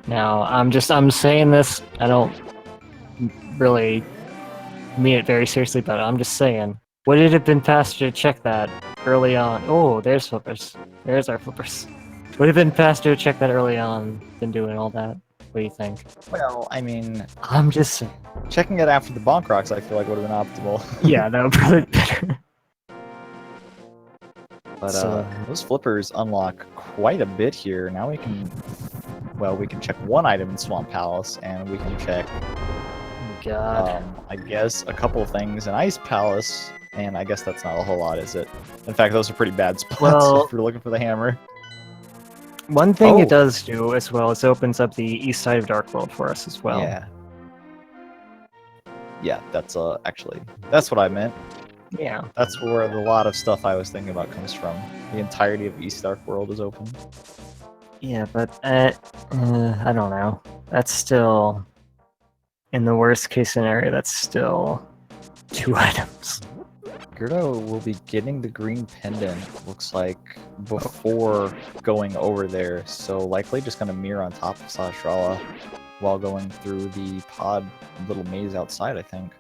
Now, I'm saying this, I don't really mean it very seriously, but I'm just saying, would it have been faster to check that early on? Oh, there's flippers. There's our flippers. Would it have been faster to check that early on than doing all that? What do you think? Well, I mean, I'm just saying. checking it after the bonk rocks, I feel like would have been optimal. Yeah, that would probably be better. But So- those flippers unlock quite a bit here. Now we can, well, we can check one item in Swamp Palace, and we can check, God. I guess, a couple of things in Ice Palace, and I guess that's not a whole lot, is it? In fact, those are pretty bad spots Well- if you're looking for the hammer. One thing Oh. it does do as well is opens up the east side of Dark World for us as well. Yeah. Yeah, that's actually, that's what I meant. Yeah. That's where a lot of stuff I was thinking about comes from. The entirety of East Dark World is open. Yeah, but I don't know. That's still, in the worst case scenario, that's still 2 items. Gerdo will be getting the green pendant, looks like, before going over there, so likely just gonna mirror on top of Sashrala while going through the pod little maze outside, I think.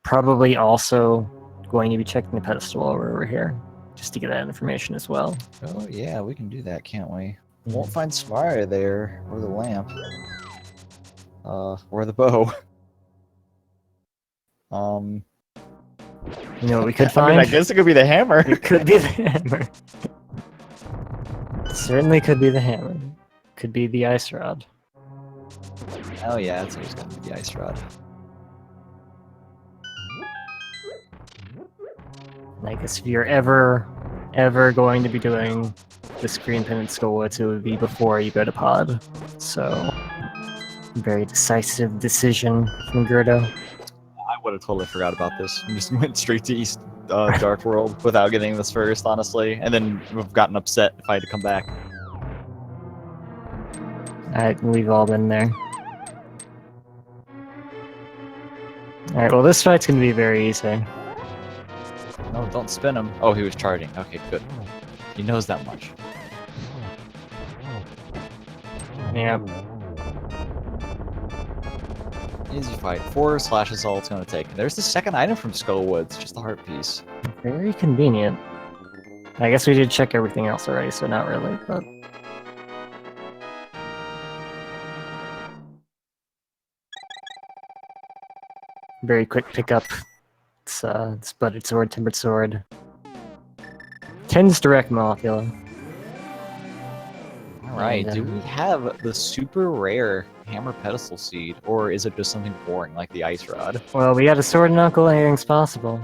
Probably also going to be checking the pedestal over here, just to get that information as well. Oh yeah, we can do that, can't we? Won't find Spire there, or the lamp. Or the bow. You know what we could I find? mean, I guess it could be the hammer. It could be the hammer. Certainly could be the hammer. Could be the ice rod. Oh yeah, it's always gonna be the ice rod. I guess if you're ever going to be doing this green pendant Skullwoods, it would be before you go to pod. So, very decisive decision from Gerdo. I would have totally forgot about this. I just went straight to East Dark World without getting this first, honestly, and then we've gotten upset if I had to come back. We've all been there. Alright, well this fight's gonna be very easy. No, don't spin him. Oh, he was charging. Okay, good. He knows that much. Yeah. Easy fight. 4 slashes all it's gonna take. There's the second item from Skullwoods, just the heart piece. Very convenient. I guess we did check everything else already, so not really, but... Very quick pickup. It's Butted Sword, Timbered Sword. Tends direct Molecula. Alright, And, do we have the super rare Hammer Pedestal Seed, or is it just something boring like the Ice Rod? Well, we got a sword and knuckle, anything's possible.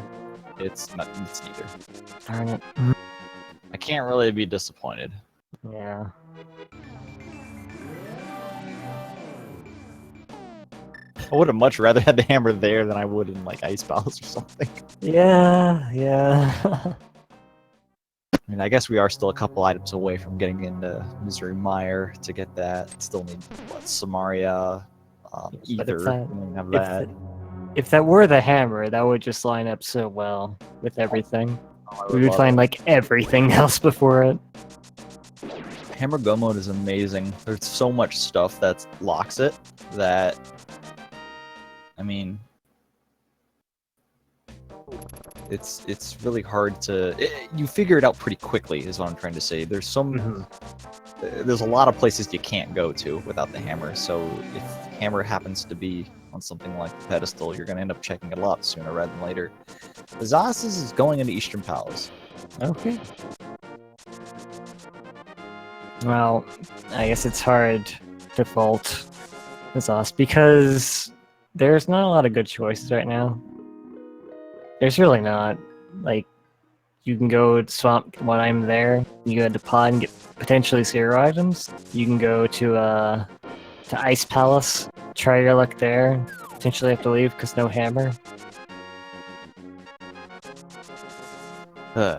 It's not. It's neither. Darn it. I can't really be disappointed. Yeah. I would have much rather had the hammer there than I would in like Ice Palace or something. Yeah, yeah. I mean, I guess we are still a couple items away from getting into Misery Mire to get that. Still need what, Samaria, But Ether. We don't have if that. if that were the hammer, that would just line up so well with everything. Oh, I We would love find it. like everything else before it. Hammer Go mode is amazing. There's so much stuff that locks it that, I mean, it's really hard to. You figure it out pretty quickly, is what I'm trying to say. There's a lot of places you can't go to without the hammer. So if hammer happens to be on something like the pedestal, you're gonna end up checking it a lot sooner rather than later. Azazas is going into Eastern Palace. Okay. Well, I guess it's hard to fault Azaz because there's not a lot of good choices right now. There's really not. Like, you can go to Swamp when I'm there. You go to Pod and get potentially 0 items. You can go to Ice Palace, try your luck there. Potentially have to leave because no hammer. Yeah.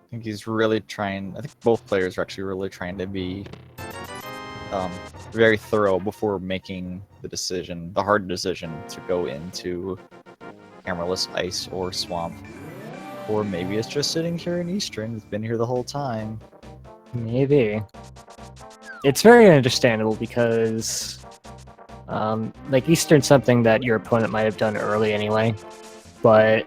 I think he's really trying. I think both players are actually really trying to be very thorough before making the decision, the hard decision to go into hammerless ice or swamp. Or maybe it's just sitting here in Eastern. It's been here the whole time. Maybe. It's very understandable because, like, Eastern's something that your opponent might have done early anyway, but,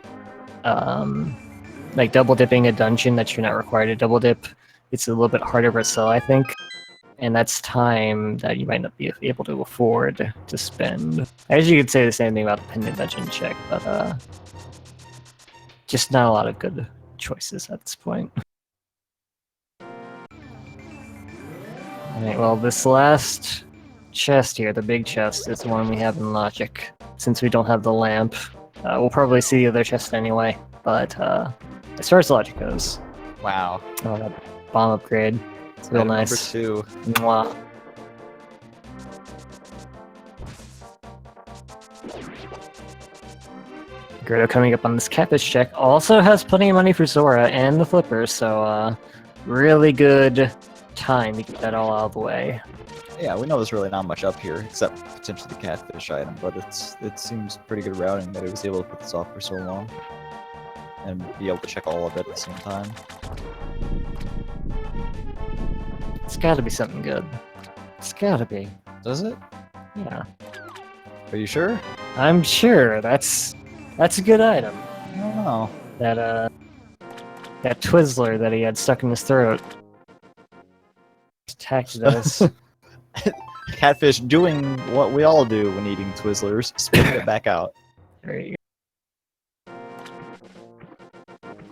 like, double dipping a dungeon that you're not required to double dip, it's a little bit harder to sell, I think, and that's time that you might not be able to afford to spend. I guess you could say the same thing about the pendant dungeon check, but, just not a lot of good choices at this point. Alright, well, this last chest here, the big chest, is the one we have in Logic. Since we don't have the lamp, we'll probably see the other chest anyway, but as far as Logic goes... Wow. Oh, that bomb upgrade. It's real Item nice. Number 2. Mwah. g3rd0 coming up on this Catfish check also has plenty of money for Zora and the Flipper, so really good time to get that all out of the way. Yeah, we know there's really not much up here, except potentially the catfish item, but it seems pretty good routing that it was able to put this off for so long. And be able to check all of it at the same time. It's gotta be something good. It's gotta be. Does it? Yeah. Are you sure? I'm sure. That's a good item. I don't know. That Twizzler that he had stuck in his throat. Attacked us. Catfish doing what we all do when eating Twizzlers, spitting it back out. There you go.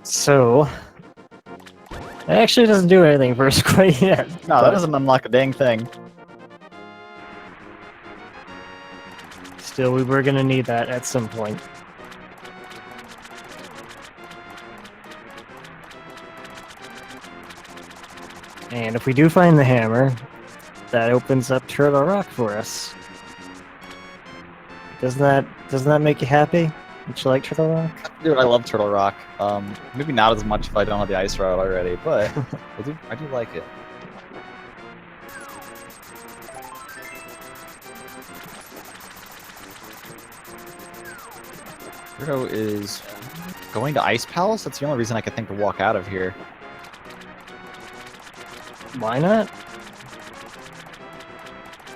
So, that actually doesn't do anything for us quite yet. No, that doesn't unlock a dang thing. Still, we were gonna need that at some point. And if we do find the hammer, that opens up Turtle Rock for us. Doesn't that make you happy? Don't you like Turtle Rock? Dude, I love Turtle Rock. Maybe not as much if I don't have the ice route already, but I do like it. g3rd0 is going to Ice Palace? That's the only reason I could think to walk out of here. Why not?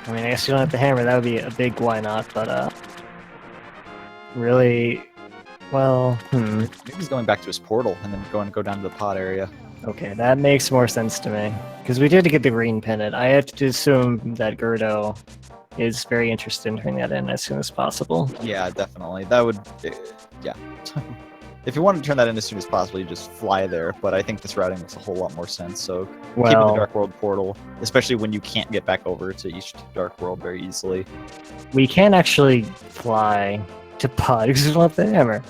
I mean, I guess you don't have the hammer, that would be a big why not, but really, well, Maybe he's going back to his portal and then going to go down to the pod area. Okay, that makes more sense to me. Because we did get the green pennant. I have to assume that g3rd0 is very interested in turning that in as soon as possible. Yeah, definitely. That would... yeah. If you want to turn that in as soon as possible, you just fly there, but I think this routing makes a whole lot more sense, so keeping the Dark World portal, especially when you can't get back over to East Dark World very easily. We can actually fly to Pod because we don't have the hammer.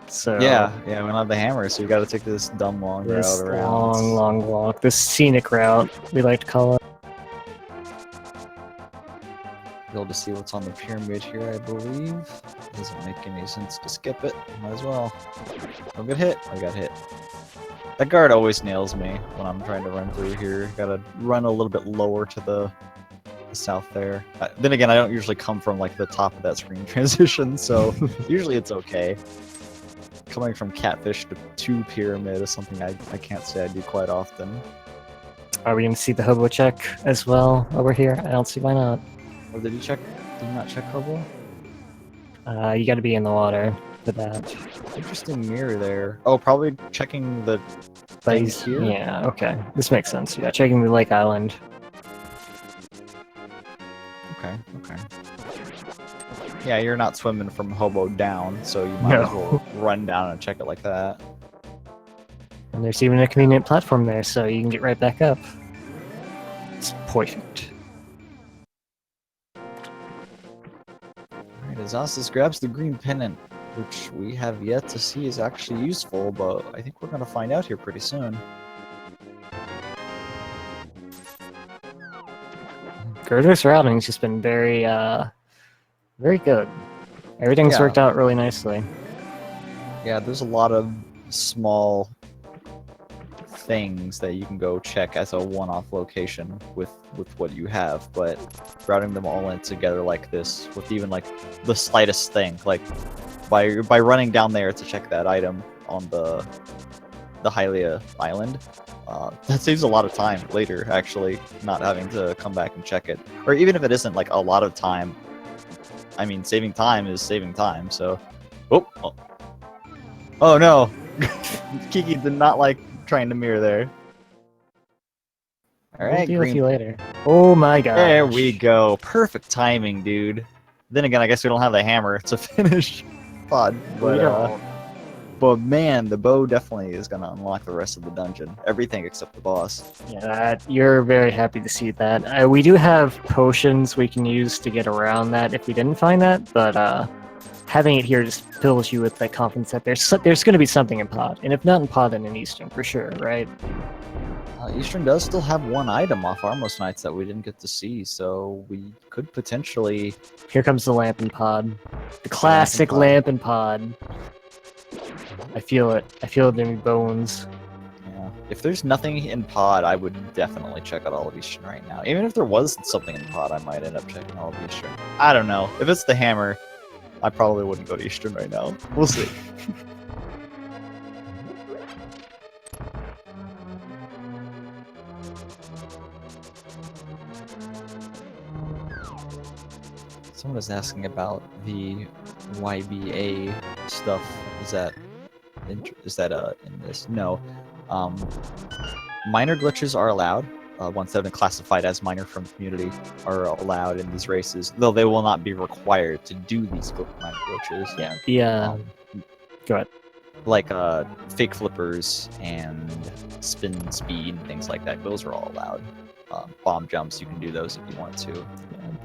So yeah, we don't have the hammer, so you got to take this dumb long route around. Long walk, this scenic route, we like to call it. be able to see what's on the pyramid here, I believe. Doesn't make any sense to skip it. Might as well. Don't get hit. I got hit. That guard always nails me when I'm trying to run through here. Gotta run a little bit lower to the south there. Then again, I don't usually come from like the top of that screen transition, so usually it's okay. Coming from Catfish to Pyramid is something I can't say I do quite often. Are we going to see the hobo check as well over here? I don't see why not. Oh, did you check? Did you not check Hobo? You got to be in the water for that. Interesting mirror there. Oh, probably checking the thing here? Yeah, okay. This makes sense. Yeah, checking the Lake Island. Okay, okay. Yeah, you're not swimming from Hobo down, so you might as well run down and check it like that. And there's even a convenient platform there, so you can get right back up. It's perfect. Alright, Asazas grabs the green pennant, which we have yet to see is actually useful, but I think we're going to find out here pretty soon. G3r's routing's just been very, very good. Everything's worked out really nicely. Yeah, there's a lot of small things that you can go check as a one-off location with what you have, but routing them all in together like this with even like the slightest thing, like by running down there to check that item on the Hylia island, that saves a lot of time later, actually, not having to come back and check it. Or even if it isn't like a lot of time, I mean, saving time is saving time, so... Oh no! Kiki did not like trying to mirror there. Alright, we'll deal with you later. Oh my god. There we go. Perfect timing, dude. Then again, I guess we don't have the hammer to finish pod, but man, the bow definitely is gonna unlock the rest of the dungeon. Everything except the boss. Yeah, you're very happy to see that. We do have potions we can use to get around that if we didn't find that, but having it here just fills you with that confidence that there's going to be something in pod, and if not in pod, then in Eastern for sure, right? Eastern does still have one item off Armos Knights that we didn't get to see, so we could potentially... Here comes the lamp and pod. The classic lamp and pod. I feel it. I feel it in my bones. Yeah. If there's nothing in pod, I would definitely check out all of Eastern right now. Even if there was something in pod, I might end up checking all of Eastern. I don't know. If it's the hammer, I probably wouldn't go to Eastern right now. We'll see. Someone was asking about the YBA stuff. Is that in this? No. Minor glitches are allowed. Ones that have been classified as minor from community are allowed in these races, though they will not be required to do these minor glitches. Yeah. Go ahead. Like fake flippers and spin speed and things like that. Those are all allowed. Bomb jumps, you can do those if you want to.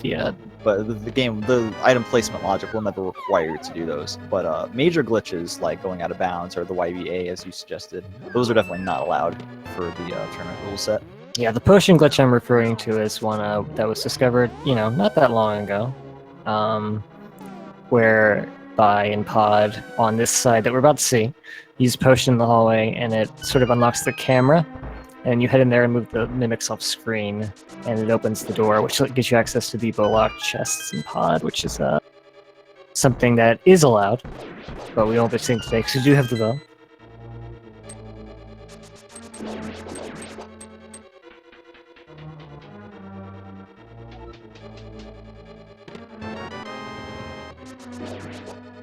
Yeah. But the item placement logic will never require you to do those. But major glitches like going out of bounds or the YBA, as you suggested, those are definitely not allowed for the tournament rule set. Yeah, the potion glitch I'm referring to is one that was discovered, not that long ago, whereby in pod on this side that we're about to see, you use potion in the hallway and it sort of unlocks the camera, and you head in there and move the mimics off screen, and it opens the door, which gives you access to the bow lock chests in pod, which is something that is allowed, but we won't be seeing today because we do have the bow.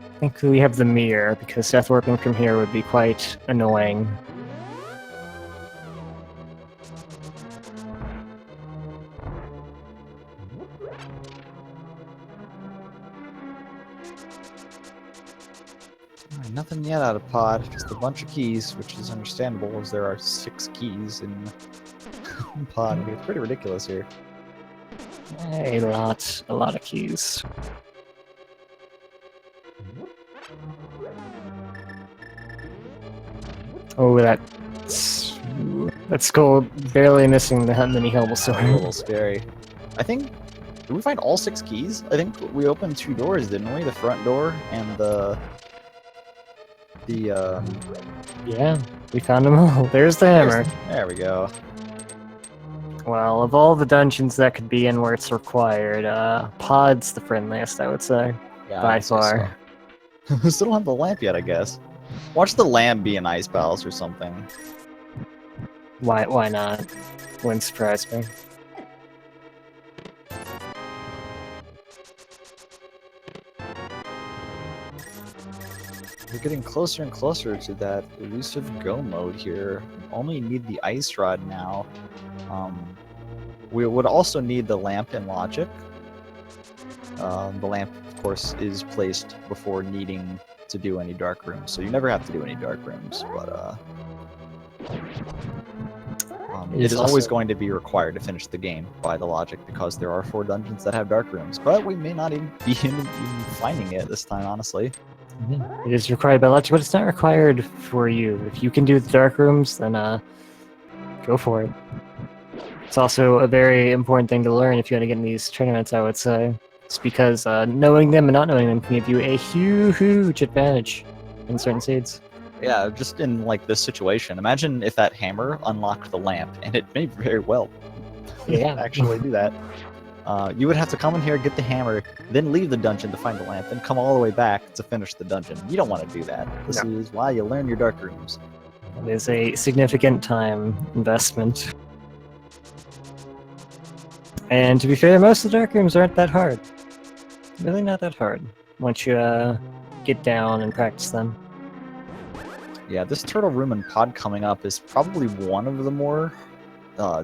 I think we have the mirror, because death warping from here would be quite annoying. Nothing yet out of pod, just a bunch of keys, which is understandable as there are 6 keys in pod. I mean, it's pretty ridiculous here. A lot of keys. Oh, that skull barely missing the mini helmet A sword. little scary. I think Did we find all 6 keys? I think we opened 2 doors, didn't we? The front door and the Yeah, we found them all. There's the hammer. There we go. Well, of all the dungeons that could be in where it's required, Pod's the friendliest, I would say. Yeah, By I'd say far. so. Still don't have the lamp yet, I guess. Watch the lamp be an ice palace or something. Why not? Wouldn't surprise me. We're getting closer and closer to that elusive go mode here. We only need the ice rod now. We would also need the lamp in logic. The lamp, of course, is placed before needing to do any dark rooms, so you never have to do any dark rooms, but it is always going to be required to finish the game by the logic, because there are 4 dungeons that have dark rooms, but we may not even be even finding it this time, honestly. It is required by logic, but it's not required for you. If you can do the dark rooms, then go for it. It's also a very important thing to learn if you want to get in these tournaments, I would say. It's because knowing them and not knowing them can give you a huge advantage in certain seeds. Yeah, just in like this situation, imagine if that hammer unlocked the lamp, and it may very well actually do that. You would have to come in here, get the hammer, then leave the dungeon to find the lamp, then come all the way back to finish the dungeon. You don't want to do that. This is why you learn your dark rooms. It is a significant time investment. And to be fair, most of the dark rooms aren't that hard. Really not that hard, once you get down and practice them. Yeah, this turtle room and pod coming up is probably one of the more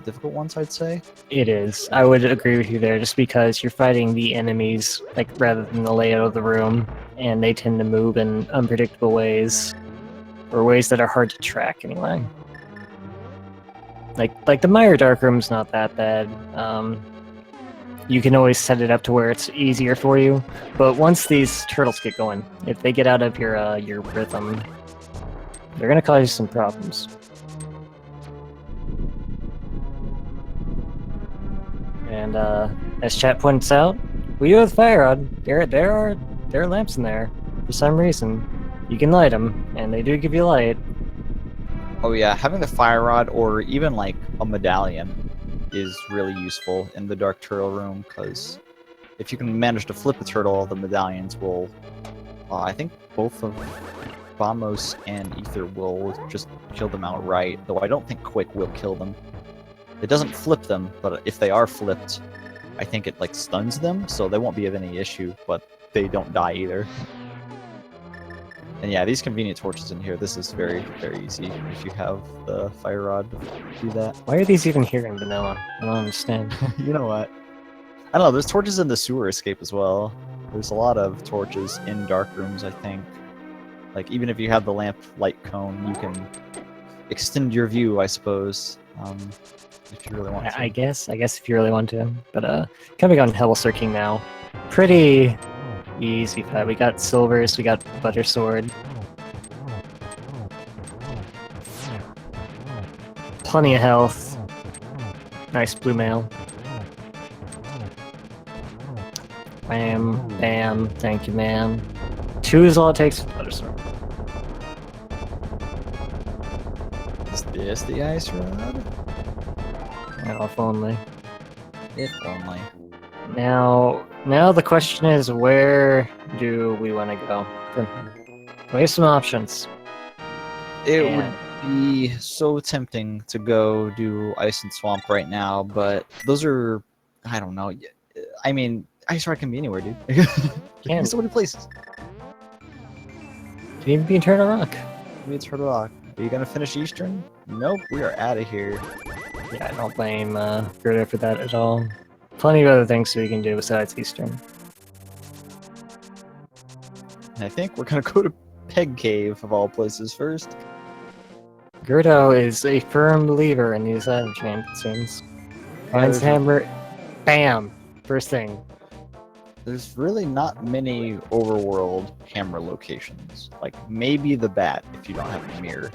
difficult ones, I'd say. It is. I would agree with you there, just because you're fighting the enemies, like, rather than the layout of the room, and they tend to move in unpredictable ways, or ways that are hard to track, anyway. Like the Meyer Dark Room's not that bad. You can always set it up to where it's easier for you, but once these turtles get going, if they get out of your rhythm, they're gonna cause you some problems. And as chat points out, we do have fire rod. There are lamps in there for some reason. You can light them, and they do give you light. Oh yeah, having the fire rod or even like a medallion is really useful in the Dark Turtle room, because if you can manage to flip a turtle, the medallions will, I think both of Vamos and Ether will just kill them outright, though I don't think Quick will kill them. It doesn't flip them, but if they are flipped, I think it like stuns them, so they won't be of any issue, but they don't die either. And yeah, these convenient torches in here, this is very easy if you have the fire rod to do that. Why are these even here in vanilla? I don't understand. You know what? I don't know, there's torches in the sewer escape as well. There's a lot of torches in dark rooms, I think. Like, even if you have the lamp light cone, you can extend your view, I suppose, if you really want to. I guess if you really want to. But coming on Hellsir King now. Pretty easy fight. We got silvers, we got butter sword. Plenty of health. Nice blue mail. Bam, bam, thank you, man. 2 is all it takes for butter sword. Is this the ice rod? Oh, if only. If only. Now the question is, where do we want to go? We have some options. It would be so tempting to go do Ice and Swamp right now, but those are, I don't know. I mean, Ice Rod can be anywhere, dude. Can. So many places. Can even be in Turtle Rock. Maybe it's Turtle Rock. Are you gonna finish Eastern? Nope, we are out of here. Yeah, I don't blame g3rd0 for that at all. Plenty of other things we can do besides Eastern. And I think we're gonna go to Peg Cave, of all places, first. g3rd0 is a firm believer in these item chains, it seems. Finds hammer, bam! First thing. There's really not many overworld hammer locations. Like, maybe the Bat, if you don't have the mirror.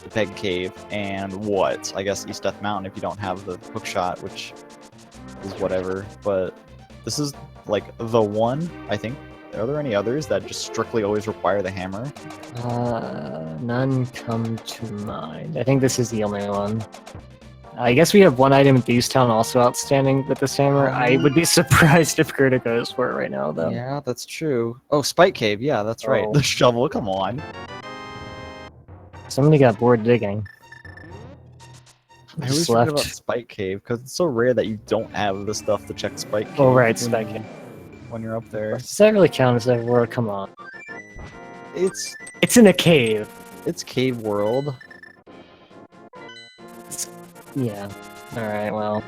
The Peg Cave, and what? I guess East Death Mountain if you don't have the hookshot, which is whatever, but this is like the one, I think. Are there any others that just strictly always require the hammer? None come to mind. I think this is the only one. I guess we have one item at Thieves Town also outstanding with this hammer. I would be surprised if Gerda goes for it right now, though. Yeah, that's true. Oh, Spike Cave, yeah, that's right. Oh. The shovel, come on. Somebody got bored digging. I always Just forget about left. Spike Cave, because it's so rare that you don't have the stuff to check Spike Cave. Oh, right, Spike Cave. When you're up there. Does that really count as a world? Come on. It's in a cave. It's Cave World. Yeah. Alright, well.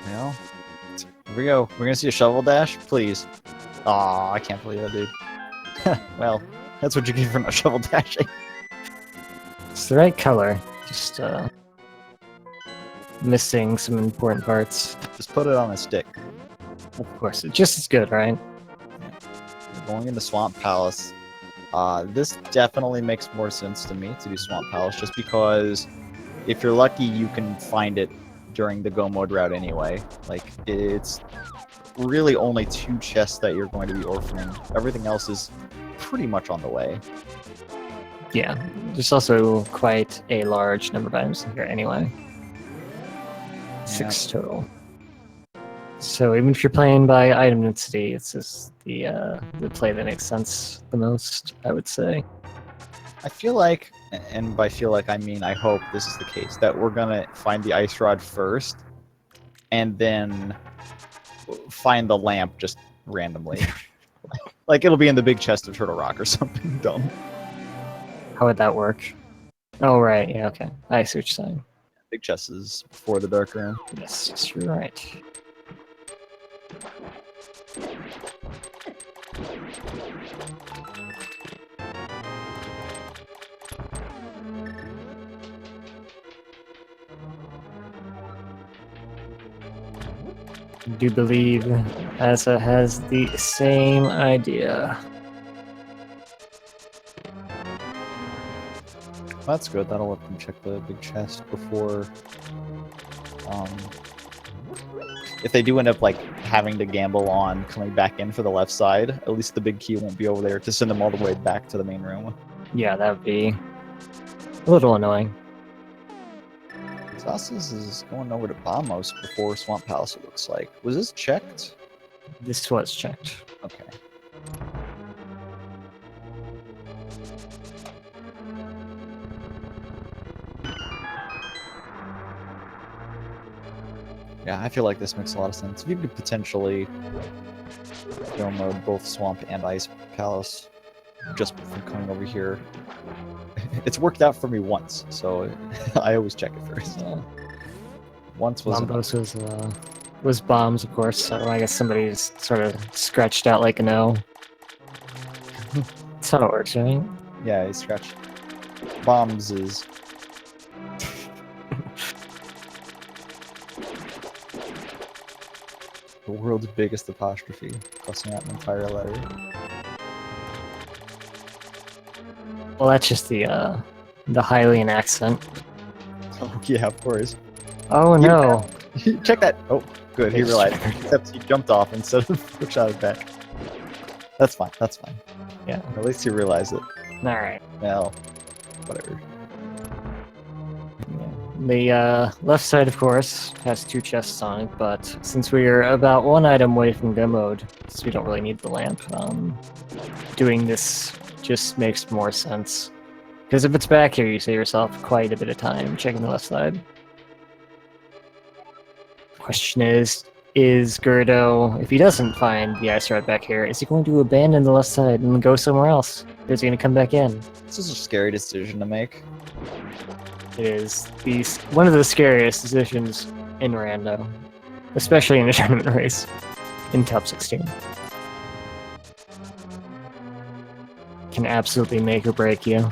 Well, here we go. We're gonna see a shovel dash, please. Aw, I can't believe it, dude. Well, that's what you get for not shovel dashing. It's the right color. Just, missing some important parts. Just put it on a stick. Of course, it's just as good, right? We're going into Swamp Palace. This definitely makes more sense to me to do Swamp Palace, just because if you're lucky, you can find it during the Go Mode route anyway. Like, it's really only 2 chests that you're going to be orphaning. Everything else is pretty much on the way. Yeah, there's also quite a large number of items in here anyway. 6 total. So even if you're playing by item density, it's just the play that makes sense the most, I would say. I feel like, and by feel like I mean I hope this is the case, that we're gonna find the ice rod first, and then find the lamp just randomly. Like it'll be in the big chest of Turtle Rock or something dumb. How would that work? Oh, right, yeah, okay. I see what you're saying. Big chest is before the dark room. Yes, you're right. I do believe Asa has the same idea. That's good. That'll let them check the big chest before. If they do end up like having to gamble on coming back in for the left side, at least the big key won't be over there to send them all the way back to the main room. Yeah, that would be a little annoying. Asazas is going over to Bamos before Swamp Palace, it looks like. Was this checked? This was checked. Okay. Yeah, I feel like this makes a lot of sense. If you could potentially go mode both Swamp and Ice Palace just from coming over here. It's worked out for me once, so I always check it first. Once was Lombos was bombs, of course, so I guess somebody's sort of scratched out like an O. That's how it works, right? Yeah, he scratched. Bombs is... the world's biggest apostrophe, crossing out an entire letter. Well, that's just the Hylian accent. Oh, yeah, of course. Oh no! Check that! Oh, good, he realized. Except he jumped off instead of shot it back. That's fine, that's fine. Yeah. At least he realized it. Alright. Well, whatever. The left side, of course, has 2 chests on it, but since we are about 1 item away from go mode, since we don't really need the lamp, doing this just makes more sense. Because if it's back here, you save yourself quite a bit of time checking the left side. Question is Gerdo, if he doesn't find the ice rod back here, is he going to abandon the left side and go somewhere else? Or is he going to come back in? This is a scary decision to make. It is one of the scariest decisions in Rando, especially in a tournament race in top 16. Can absolutely make or break you.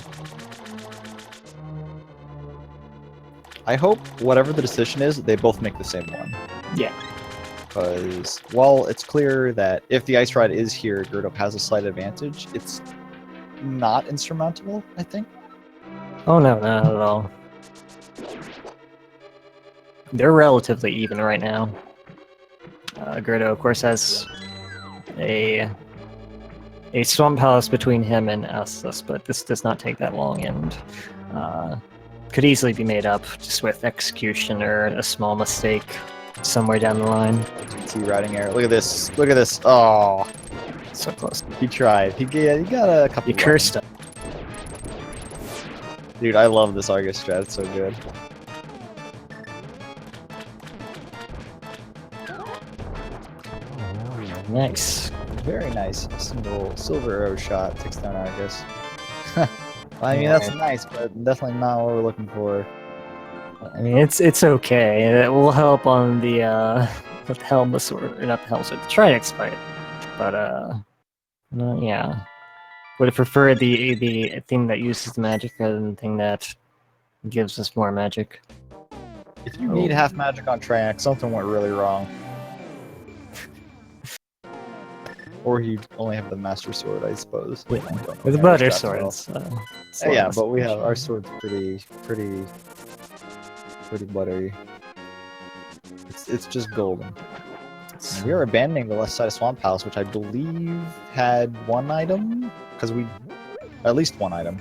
I hope whatever the decision is, they both make the same one. Yeah. because while it's clear that if the ice rod is here, g3rd0 has a slight advantage, it's not insurmountable, I think. Oh no, not at all. They're relatively even right now. g3rd0, of course, has a Swamp Palace between him and asazas, but this does not take that long, and could easily be made up just with execution or a small mistake somewhere down the line. GT riding air. Look at this. Look at this. Oh, So close. he tried. He got a couple. You cursed him. Dude, I love this Argus strat. It's so good. Nice. Very nice. Single silver arrow shot takes down Argus. I mean, that's nice, but definitely not what we're looking for. I mean, it's okay. It will help on the with Helmus or not the Helmus, the Trinix fight. But yeah, would prefer the thing that uses the magic rather than the thing that gives us more magic. If you need half magic on Trinix, something went really wrong. Or you only have the Master Sword, I suppose. With the butter swords. Yeah, but we have our sword's pretty buttery. It's just golden. We are abandoning the left side of Swamp House, which I believe had one item, because at least one item,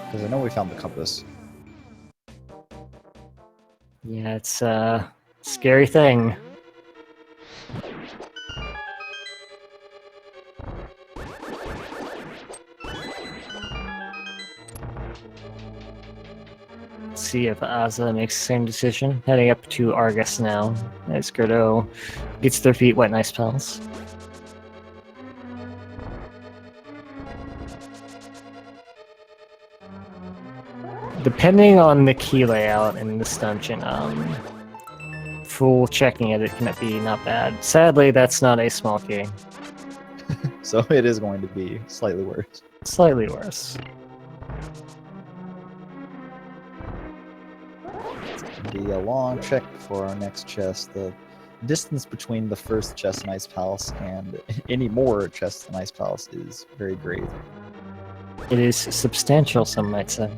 because I know we found the compass. Yeah, it's a scary thing. See if Aza makes the same decision. Heading up to Argus now, as g3rd0 gets their feet wet in Ice Palace. Depending on the key layout in this dungeon, full checking it can be not bad. Sadly, that's not a small key. So it is going to be slightly worse. Slightly worse. Be a long check for our next chest. The distance between the first chest in Ice Palace and any more chests in Ice Palace is very great. It is substantial, some might say.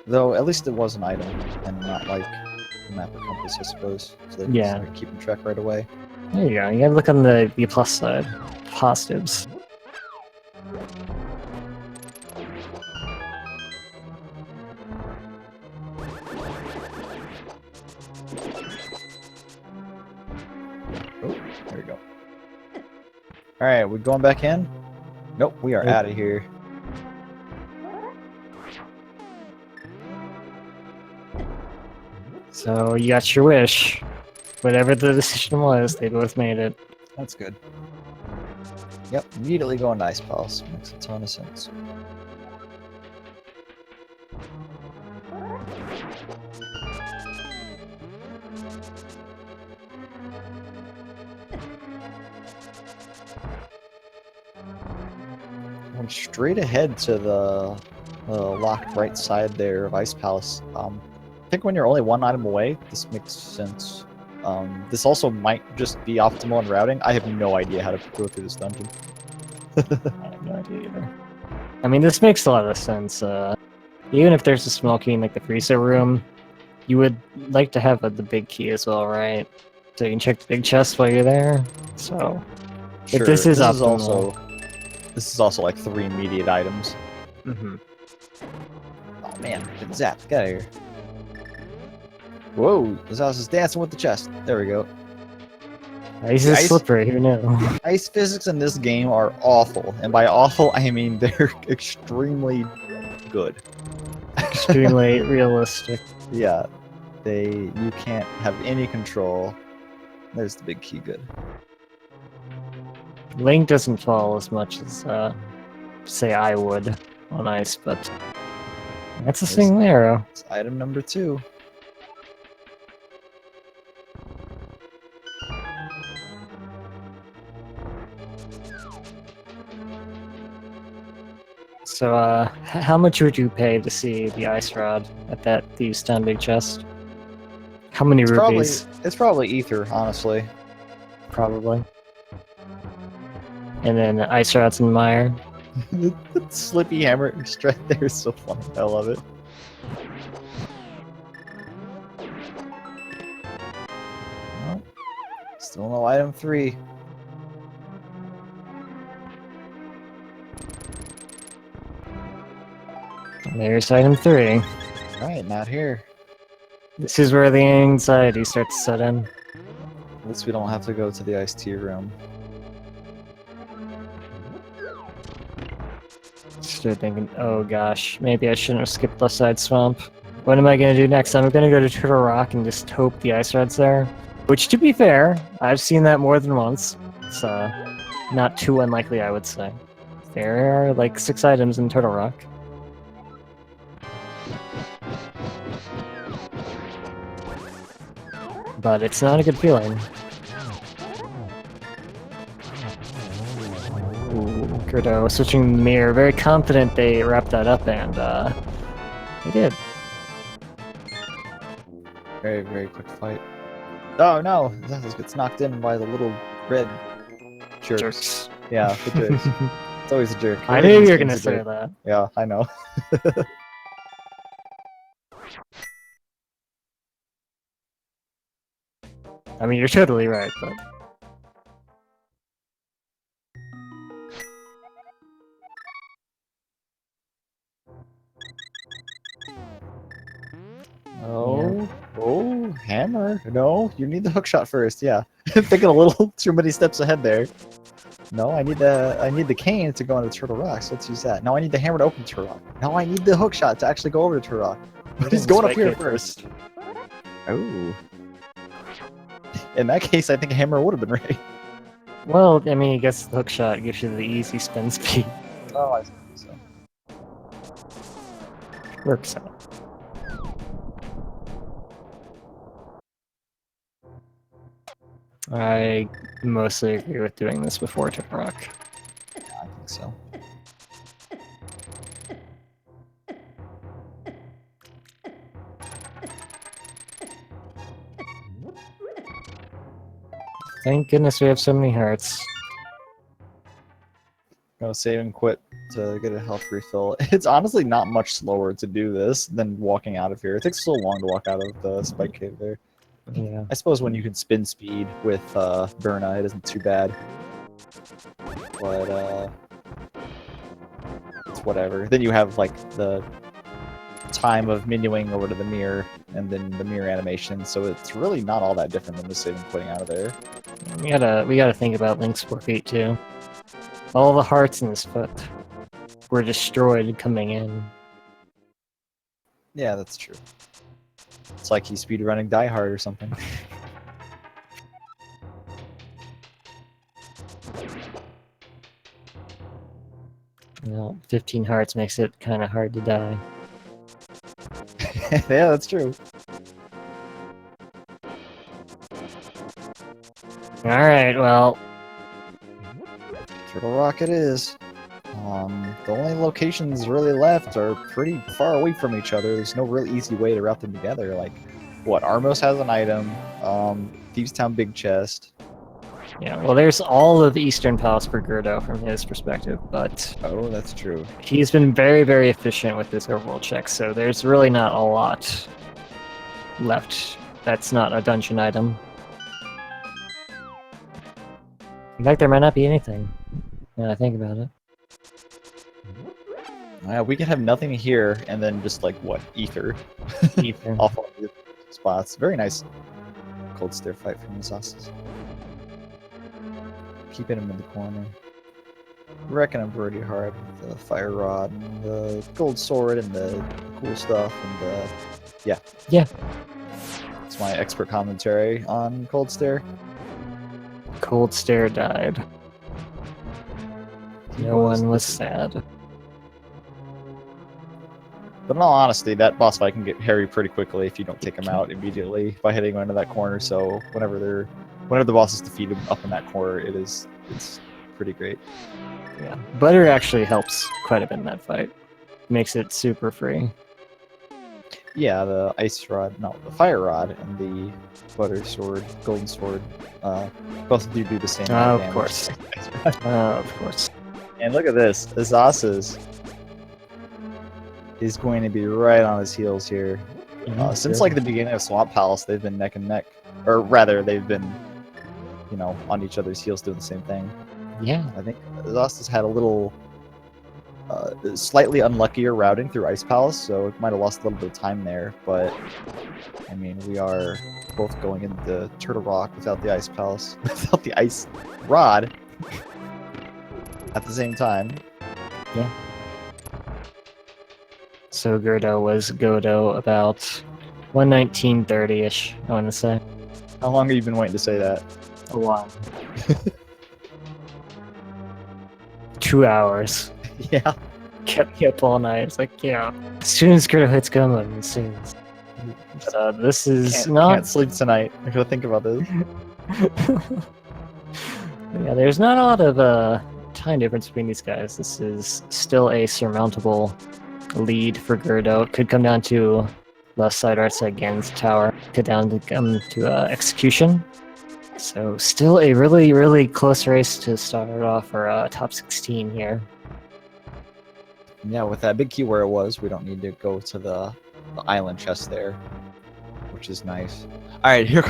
Though at least it was an item and not like a map or compass, I suppose. So they can start keeping track right away. There you go. You gotta look on the plus side. Positives. Oh, there we go. Alright, we going back in? Nope, we are out of here. So you got your wish. Whatever the decision was, they both made it. That's good. Yep, immediately going to Ice Palace. Makes a ton of sense. Went straight ahead to the locked right side there of Ice Palace. I think when you're only one item away, this makes sense. This also might just be optimal in routing. I have no idea how to go through this dungeon. I have no idea either. I mean, this makes a lot of sense. Even if there's a small key in like the freezer room, you would like to have the big key as well, right? So you can check the big chest while you're there. So Sure, if this is optimal. This is also like 3 immediate items. Mm-hmm. Oh man, get zapped. Get out of here. Whoa, this house is dancing with the chest. There we go. Ice is slippery, who knew? Ice physics in this game are awful. And by awful, I mean they're extremely good. Extremely realistic. Yeah. You can't have any control. There's the big key, good. Link doesn't fall as much as, say, I would on ice, but that's a single arrow. It's item number 2. So, how much would you pay to see the ice rod at the stone big chest? How many It's probably rupees? ether, honestly. Probably. And then ice rods and mire. The Slippy hammer strat there is so funny. I love it. Well, still no item 3. There's item 3. Alright, not here. This is where the anxiety starts to set in. At least we don't have to go to the iced tea room. Started thinking, oh gosh, maybe I shouldn't have skipped the side swamp. What am I gonna do next? I'm gonna go to Turtle Rock and just hope the ice rod's there. Which, to be fair, I've seen that more than once. It's not too unlikely, I would say. There are like 6 items in Turtle Rock. But it's not a good feeling. Ooh, g3rd0 switching the mirror. Very confident they wrapped that up, and they did. Very, very quick fight. Oh no! Zethus gets knocked in by the little red jerks. Yeah, the jerks. It's always a jerk. I knew you were gonna say that. Yeah, I know. I mean, you're totally right, but... Oh, oh, hammer. No, you need the hook shot first. Yeah, thinking a little too many steps ahead there. No, I need the cane to go into Turtle Rock, so let's use that. Now I need the hammer to open Turtle Rock. Now I need the hook shot to actually go over to Turtle Rock. He's going up here first. Oh. In that case, I think a hammer would have been right. Well, I mean, I guess the hook shot gives you the easy spin speed. Oh, I see. So. Works out. I mostly agree with doing this before Turtle Rock. Yeah, I think so. Thank goodness we have so many hearts. Gonna save and quit to get a health refill. It's honestly not much slower to do this than walking out of here. It takes so long to walk out of the spike cave there. Yeah. I suppose when you can spin speed with Burna, it isn't too bad. But it's whatever. Then you have like the time of menuing over to the mirror and then the mirror animation, so it's really not all that different than just saving quitting out of there. We gotta think about Link's 4 feet too. All the hearts in his foot were destroyed coming in. Yeah, that's true. It's like he's speedrunning Die Hard or something. Well, 15 hearts makes it kind of hard to die. Yeah, that's true. Alright, well... Turtle Rock it is. The only locations really left are pretty far away from each other. There's no real easy way to route them together. Like, what, Armos has an item, Thieves Town Big Chest. Yeah, well, there's all of Eastern Palace for g3rd0 from his perspective, but... Oh, that's true. He's been very, very efficient with this overworld check, so there's really not a lot left that's not a dungeon item. In fact, there might not be anything, when I think about it. Yeah, we can have nothing here, and then just like, what, ether. Ether. Off all the spots. Very nice cold stare fight from asazas. Keeping him in the corner. Wrecking him pretty hard with the fire rod and the gold sword and the cool stuff and yeah. Yeah. It's my expert commentary on cold stare. Cold Stare died. No one was sad. But in all honesty, that boss fight can get hairy pretty quickly if you don't take him out immediately by hitting him into that corner. So whenever the boss is defeated up in that corner, it's pretty great. Yeah, butter actually helps quite a bit in that fight. Makes it super free. Yeah, the ice rod, no, the fire rod and the butter sword, golden sword, both do the same amount of Of damage. course. Of course. And look at this, asazas is going to be right on his heels here. Since like the beginning of Swamp Palace, they've been neck and neck, or rather, they've been, you know, on each other's heels doing the same thing. Yeah. I think asazas had a little, slightly unluckier routing through Ice Palace, so it might have lost a little bit of time there. But I mean, we are both going into Turtle Rock without the Ice Palace, without the Ice Rod, at the same time. Yeah. So g3rd0 was Godo about 119.30-ish, I want to say. How long have you been waiting to say that? A while. 2 hours. Yeah. Kept me up all night. It's like, yeah. As soon as g3rd0 hits Gummo, as soon as. But, this is Can't sleep tonight. I gotta think about this. Yeah, there's not a lot of time difference between these guys. This is still a surmountable lead for g3rd0. It could come down to left side, right side Gan's tower. Could come to execution. So still a really, really close race to start off our top 16 here. Yeah, with that big key where it was, we don't need to go to the island chest there, which is nice. All right, here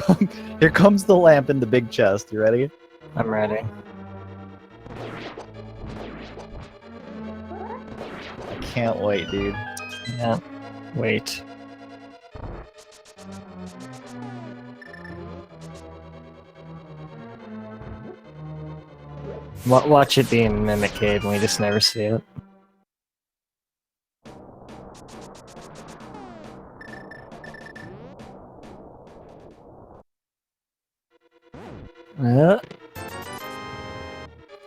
comes the lamp in the big chest. You ready? I'm ready. I can't wait, dude. Yeah. Wait. Watch it be in Mimic Cave and we just never see it.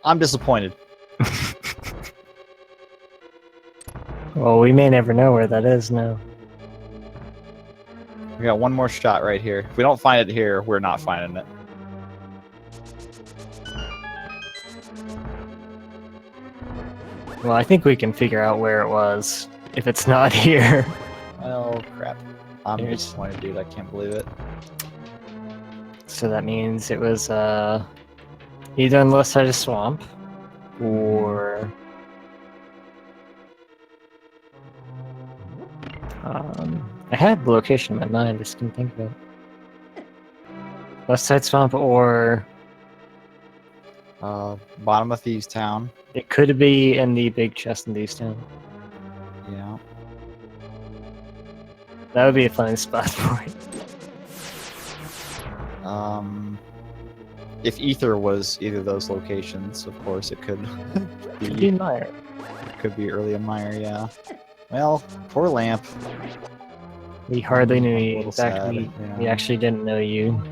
I'm disappointed. Well, we may never know where that is now. We got one more shot right here. If we don't find it here, we're not finding it. Well, I think we can figure out where it was if it's not here. Well, crap. I'm Here's- disappointed, dude. I can't believe it. So that means it was either on the left side of swamp or I had the location in my mind, just couldn't think of it. Left side swamp, or Bottom of Thieves Town. it could be in the big chest in Thieves Town. Yeah. That would be a fun spot for it. If Ether was either of those locations, of course it could Could be be. Meyer. Could be early in Meyer, yeah. Well, poor Lamp. We hardly knew A you. little In fact, sad, we yeah. actually didn't know you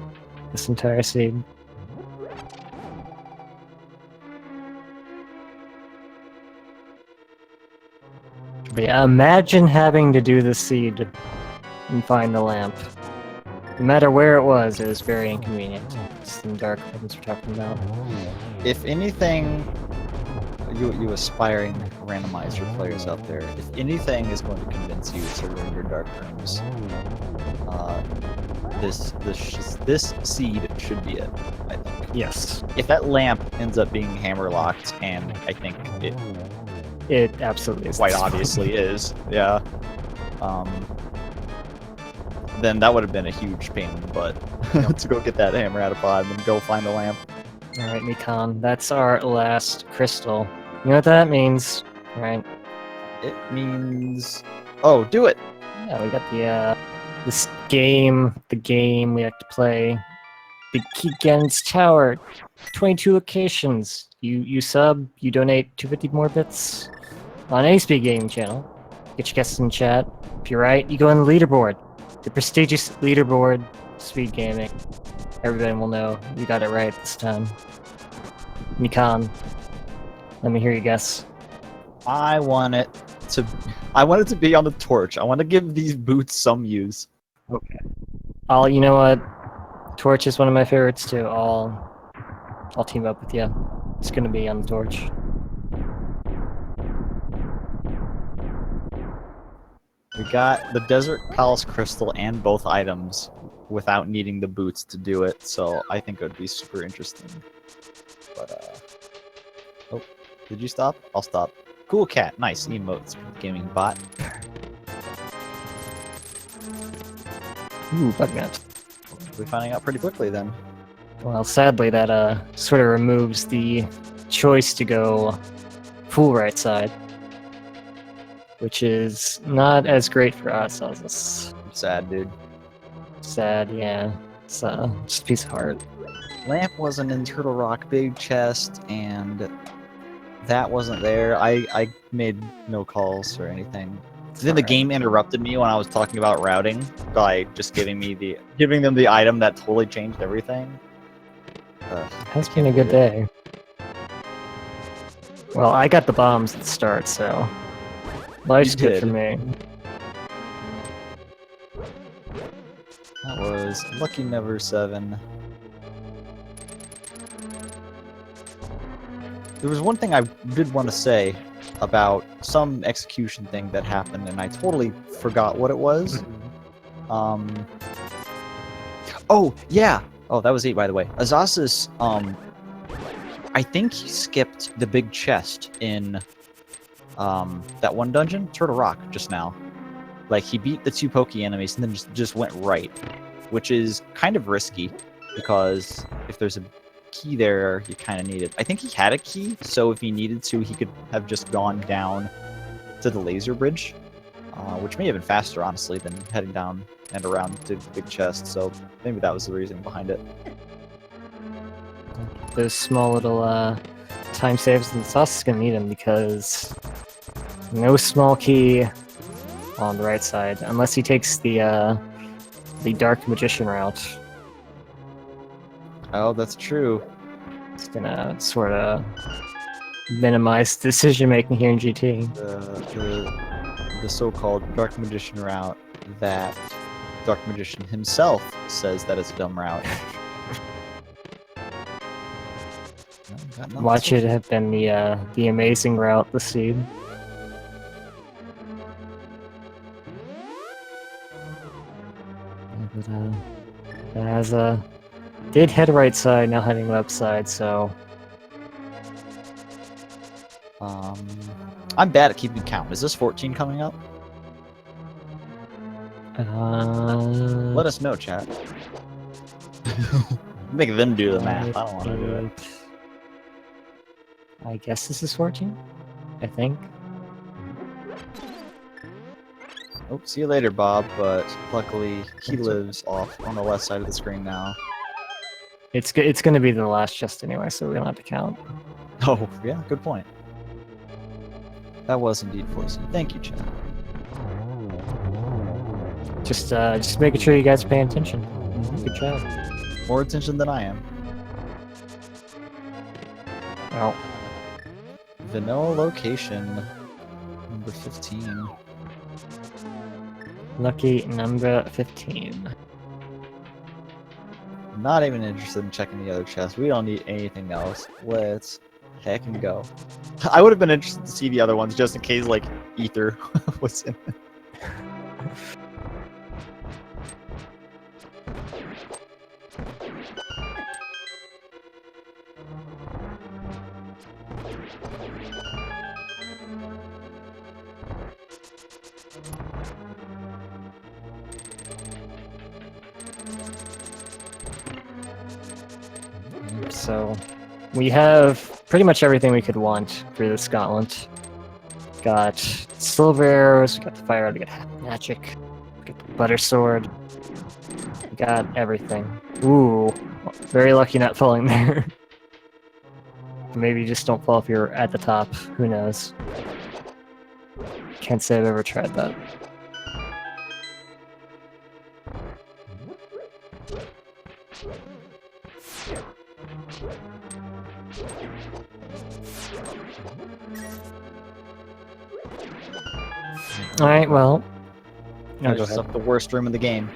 this entire seed. But yeah, imagine having to do the seed and find the lamp. No matter where it was very inconvenient. It's in dark rooms we're talking about. If anything, you aspiring randomizer players out there, if anything is going to convince you to ruin your dark rooms, this seed should be it, I think. Yes, If that lamp ends up being hammerlocked, and I think it it absolutely is. quite obviously is, yeah, then that would have been a huge pain in the butt to go get that hammer out of pod and then go find the lamp. Alright, Mikan, that's our last crystal. You know what that means, right? It means, oh, do it. Yeah, we got the the game we have to play. The Gan's Tower, 22 locations. You sub, you donate 250 more bits on any speed gaming channel. Get your guests in chat. If you're right, you go on the leaderboard. The prestigious leaderboard, speed gaming. Everybody will know you got it right this time. Mikan, let me hear you guess. I want it to be on the torch. I want to give these boots some use. Okay. You know what? Torch is one of my favorites too. I'll team up with you. It's gonna be on the torch. We got the Desert Palace Crystal and both items without needing the boots to do it, so I think it would be super interesting. But, oh, did you stop? I'll stop. Cool cat, nice emotes, gaming bot. Ooh, bug net. We're finding out pretty quickly then. Well, sadly, that sort of removes the choice to go full right side, which is not as great for asazas. Sad, dude. Sad, yeah. It's just a piece of heart. Lamp wasn't in Turtle Rock Big Chest, and that wasn't there. I made no calls or anything. Then the game interrupted me when I was talking about routing by just giving them the item that totally changed everything. Has been a good day. Well, I got the bombs at the start, so life's good for me. That was Lucky Never 7. There was one thing I did want to say about some execution thing that happened, and I totally forgot what it was. Oh, yeah! Oh, that was 8, by the way. Azazas, I think he skipped the big chest in that one dungeon, Turtle Rock, just now. Like, he beat the 2 pokey enemies and then just went right, which is kind of risky, because if there's a key there, you kind of need it. I think he had a key, so if he needed to, he could have just gone down to the laser bridge, which may have been faster, honestly, than heading down and around to the big chest, so maybe that was the reason behind it. Those small little time saves, and Sauce is gonna need them because no small key on the right side unless he takes the Dark Magician route. Oh, that's true. It's gonna sort of minimize decision making here in GT. The so-called Dark Magician route that Dark Magician himself says that it's a dumb route. Watch it have been the amazing route, the seed. But it has did head right side, now heading left side, so I'm bad at keeping count. Is this 14 coming up? Let us know, chat. Make them do the math. I don't want to do it. I guess this is 14? I think. Oh, see you later, Bob, but luckily he lives off on the left side of the screen now. It's gonna be the last chest anyway, so we don't have to count. Oh, yeah, good point. That was indeed 14. Thank you, chat. Just making sure you guys are paying attention. Good job. More attention than I am. Well, Vanilla location number 15. lucky number 15. Not even interested in checking the other chests. We don't need anything else. Let's heck and go. I would have been interested to see the other ones just in case, like, Ether was in it. So, we have pretty much everything we could want for this gauntlet. Got silver arrows, we got the fire, we got magic, we got the butter sword. We got everything. Ooh, very lucky not falling there. Maybe you just don't fall if you're at the top. Who knows? Can't say I've ever tried that. Alright, well. No, go It's ahead. the worst room in the game.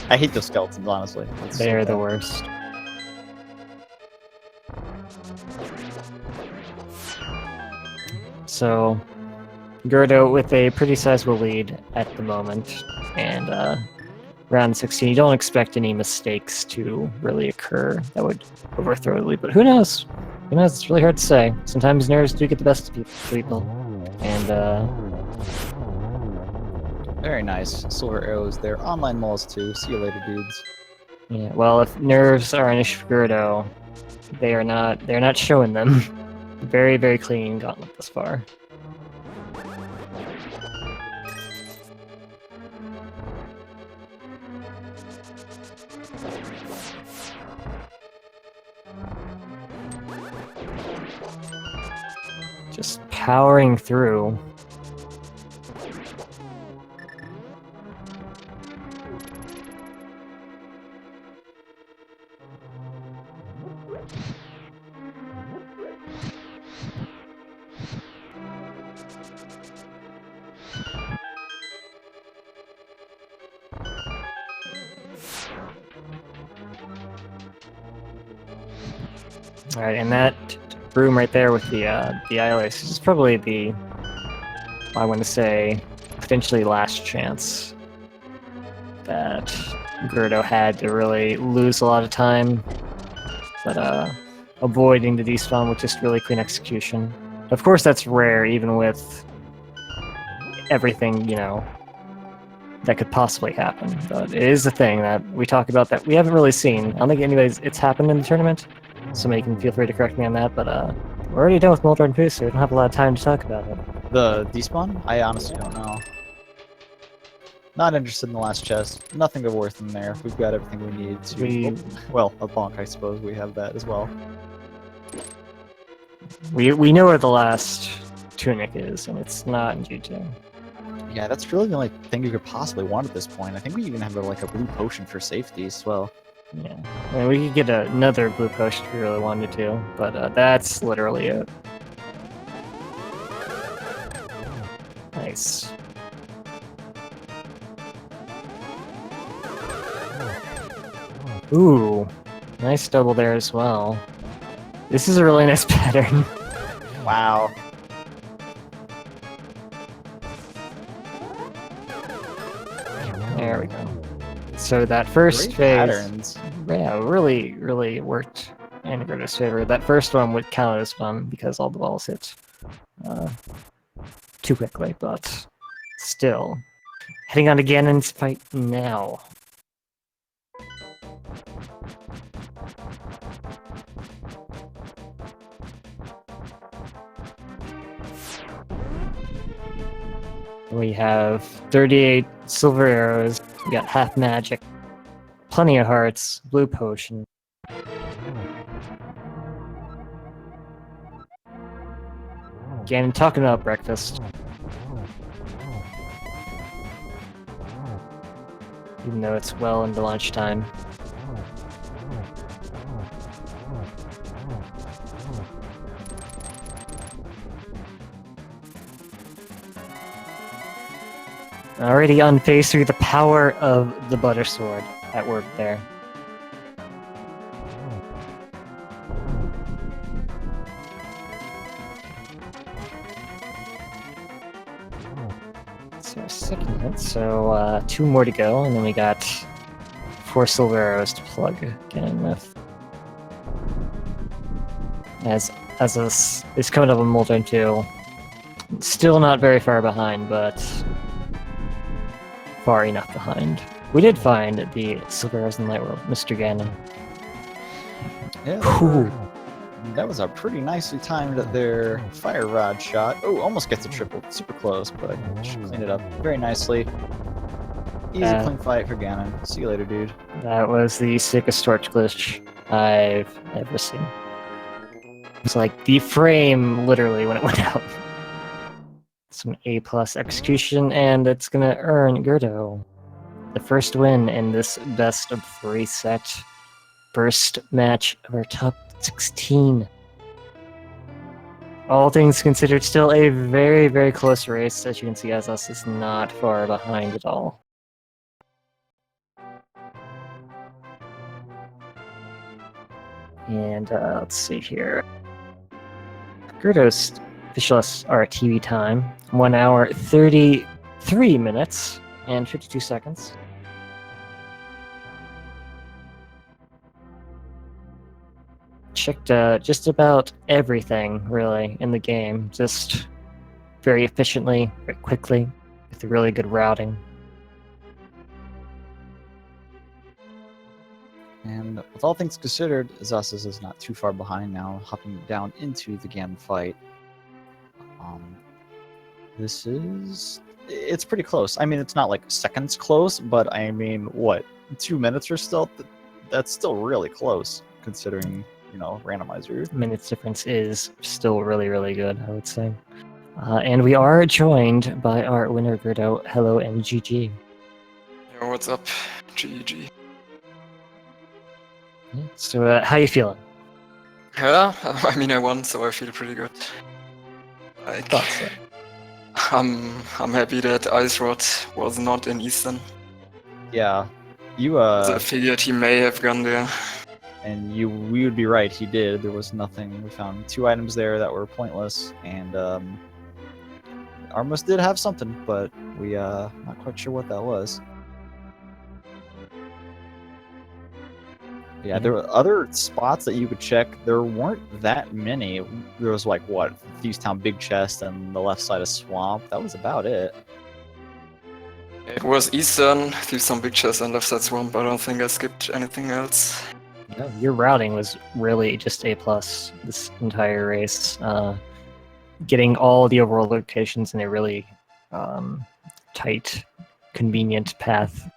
I hate those skeletons, honestly. It's They so are the bad. worst. So, g3rd0 with a pretty sizable lead at the moment, and round 16, you don't expect any mistakes to really occur that would overthrow the lead, but who knows? Who knows? It's really hard to say. Sometimes nerves do get the best of people, and Very nice. Silver arrows there. Online malls too. See you later, dudes. yeah. Well, if nerves are an issue for g3rd0, they're not showing them. Very, very clean gauntlet thus far. Just powering through. Alright, and that room right there with the eyelace is probably the, I want to say, potentially last chance that g3rd0 had to really lose a lot of time, but avoiding the despawn with just really clean execution. Of course, that's rare, even with everything, you know, that could possibly happen, but it is a thing that we talk about that we haven't really seen. I don't think it's happened in the tournament. Somebody can feel free to correct me on that, but we're already done with Molder and Pooh, so we don't have a lot of time to talk about it. The despawn? I honestly don't know. Not interested in the last chest. Nothing of worth in there. We've got everything we need to... well, a bonk, I suppose. We have that as well. We know where the last tunic is, and it's not in G2. Yeah, that's really the only thing you could possibly want at this point. I think we even have like a blue potion for safety as well. Yeah, I mean, we could get another blue potion if we really wanted to, but that's literally it. Nice. Ooh, nice double there as well. This is a really nice pattern. Wow. There we go. So that first Great phase, patterns. yeah, really worked in g3rd0's favor. That first one would count as fun because all the balls hit too quickly, but still. Heading on to Ganon's fight now. We have 38 silver arrows, we got half magic, plenty of hearts, blue potion. Ganon talking about breakfast. Even though it's well into lunchtime. Already unfazed through the power of the Butter Sword at work there. So our second hit, so 2 more to go, and then we got 4 silver arrows to plug again with. As this is coming up on Molten 2. Still not very far behind, but far enough behind. We did find the silver arrows in the light world, Mr. Ganon. Yeah, that was a pretty nicely timed their fire rod shot. Oh, almost gets a triple. Super close, but should clean it up very nicely. Easy, clean fight for Ganon. See you later, dude. That was the sickest torch glitch I've ever seen. It's like the frame, literally, when it went out. Some A+ execution, and it's gonna earn g3rd0 the first win in this best of 3 set first match of our top 16. All things considered, still a very close race. As you can see, asazas is not far behind at all. And let's see here. g3rd0's official SRTV time, 1 hour 33 minutes and 52 seconds. Checked just about everything, really, in the game. Just very efficiently, very quickly, with really good routing. And with all things considered, asazas is not too far behind now, hopping down into the Ganon fight. It's pretty close. I mean, it's not like seconds close, but I mean, what, 2 minutes or still? That's still really close, considering, randomizer. Minutes difference is still really, really good, I would say. And we are joined by our winner, g3rd0. Hello and GG. Yo, what's up? GG. So, how you feeling? Yeah, I mean I won, so I feel pretty good. Like, Thought so. I'm happy that Ice Rod was not in Eastern. Yeah, you I figured he may have gone there. and we would be right. He did. There was nothing. We found 2 items there that were pointless, and Armos did have something, but we not quite sure what that was. Yeah, there were other spots that you could check. There weren't that many. There was like what, Thieves Town Big Chest and the left side of Swamp. That was about it. It was Eastern, Thieves Some Big Chest and Left Side Swamp. I don't think I skipped anything else. No, your routing was really just A+ this entire race. Getting all the overall locations in a really tight, convenient path.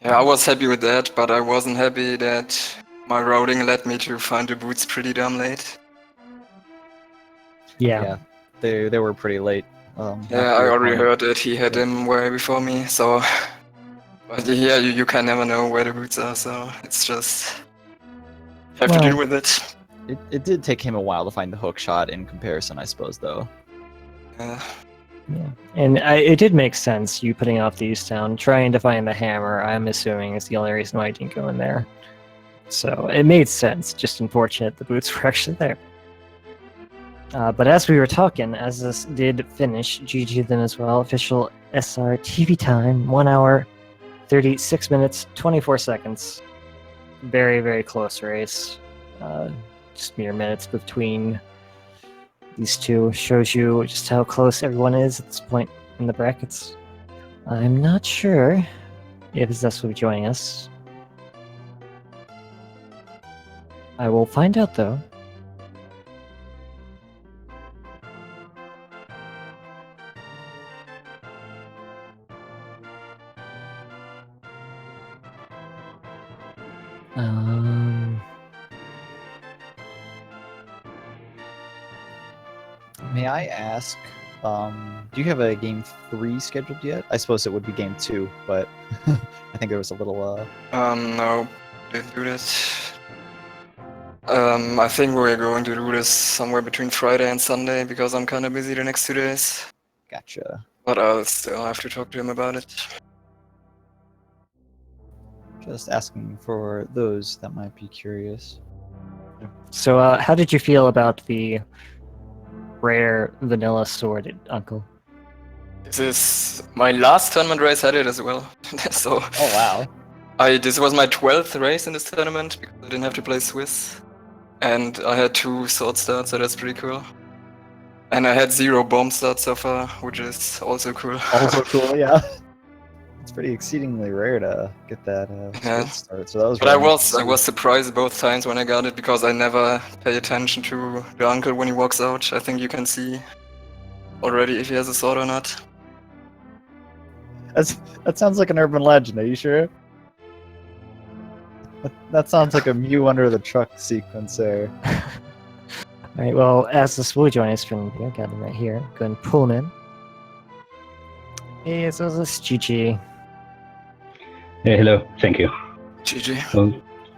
Yeah, I was happy with that, but I wasn't happy that my routing led me to find the boots pretty damn late. Yeah. They were pretty late. Yeah, I already heard that he had them way before me, so... But yeah, you can never know where the boots are, so it's just... have to deal with it. It did take him a while to find the hook shot in comparison, I suppose, though. Yeah. Yeah, and it did make sense, you putting off the East Town, trying to find the hammer, I'm assuming, is the only reason why I didn't go in there. So it made sense, just unfortunate the boots were actually there. But as we were talking, as this did finish, GG then as well, official SR TV time, 1 hour, 36 minutes, 24 seconds. Very, very close race. Just mere minutes between these two. Shows you just how close everyone is at this point in the brackets. I'm not sure if Zess will be joining us. I will find out though. May I ask, do you have a game 3 scheduled yet? I suppose it would be game 2, but I think there was a little No, didn't do that. I think we're going to do this somewhere between Friday and Sunday because I'm kind of busy the next 2 days. Gotcha. But I'll still have to talk to him about it. Just asking for those that might be curious. So, how did you feel about the rare vanilla sword, Uncle? This is my last tournament race. I did as well. So. Oh wow. This was my 12th race in this tournament because I didn't have to play Swiss, and I had 2 sword starts, so that's pretty cool. And I had 0 bomb starts so far, which is also cool. Also cool, yeah. It's pretty exceedingly rare to get that Yeah. start. So that was. But I was surprised both times when I got it because I never pay attention to the uncle when he walks out. I think you can see already if he has a sword or not. That sounds like an urban legend. Are you sure? That sounds like a Mew under the truck sequence there. Alright, well, as this will join us from here, got him right here. Go ahead and pull him in. Hey, so this is GG. Yeah, hello, thank you. GG.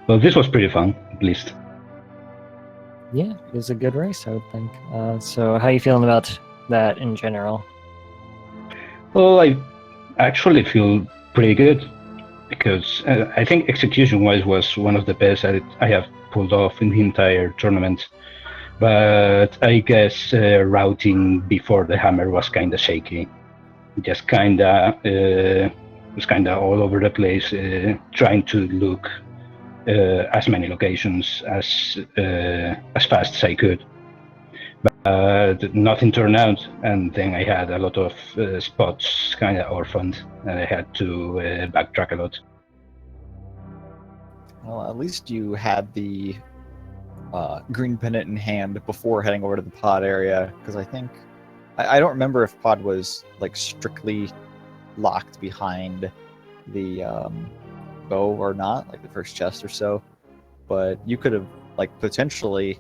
Well, this was pretty fun, at least. Yeah, it was a good race, I would think. So, how are you feeling about that in general? Well, I actually feel pretty good because I think execution-wise was one of the best I have pulled off in the entire tournament. But I guess routing before the hammer was kind of shaky. Just was kind of all over the place, trying to look as many locations as fast as I could. But nothing turned out, and then I had a lot of spots kind of orphaned, and I had to backtrack a lot. Well, at least you had the green pennant in hand before heading over to the pod area, because I think I don't remember if pod was like strictly locked behind the bow or not, like the first chest or so. But you could have like potentially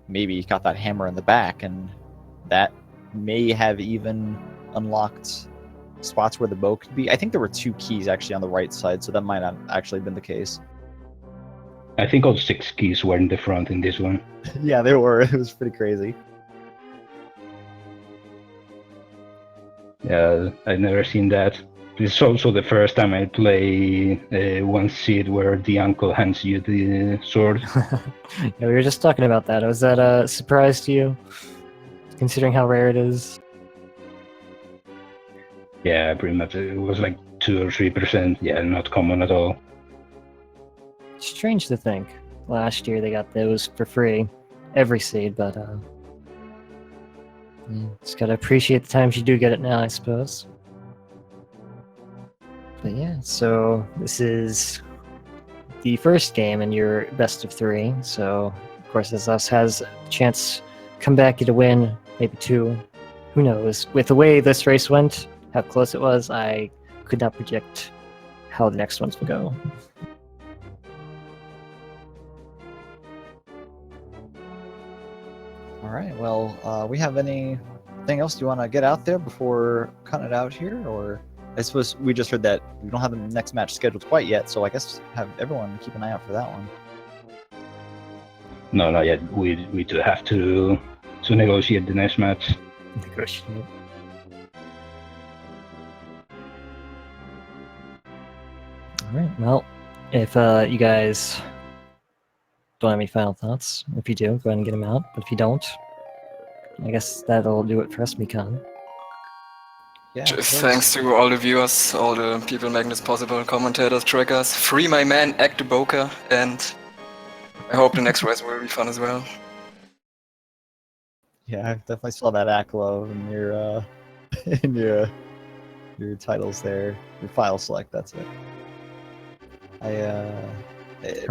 maybe got that hammer in the back, and that may have even unlocked spots where the bow could be. I think there were 2 keys actually on the right side, so that might not actually been the case. I think all 6 keys were in the front in this one. Yeah, they were. It was pretty crazy. Yeah, I've never seen that. It's also the first time I play one seed where the uncle hands you the sword. Yeah, we were just talking about that. Was that a surprise to you, considering how rare it is? Yeah, pretty much. It was like 2 or 3%. Yeah, not common at all. Strange to think. Last year they got those for free, every seed, but just gotta appreciate the times you do get it now, I suppose. But yeah, so this is the first game in your best of 3. So of course, Asazas has a chance to come back, get a win, maybe 2. Who knows? With the way this race went, how close it was, I could not predict how the next ones would go. All right. Well, we have anything else you want to get out there before cutting it out here, or I suppose we just heard that we don't have the next match scheduled quite yet, so I guess have everyone keep an eye out for that one. No, not yet. We do have to negotiate the next match. Negotiate. Alright, well, if you guys don't have any final thoughts, if you do, go ahead and get them out. But if you don't, I guess that'll do it for us, Mikan. Yeah. Just those- thanks to all the viewers, all the people making this possible, commentators, trackers. Free my man, Actaboka, and I hope the next race will be fun as well. Yeah, I definitely saw that Aklo in your in your titles there, your file select. That's it.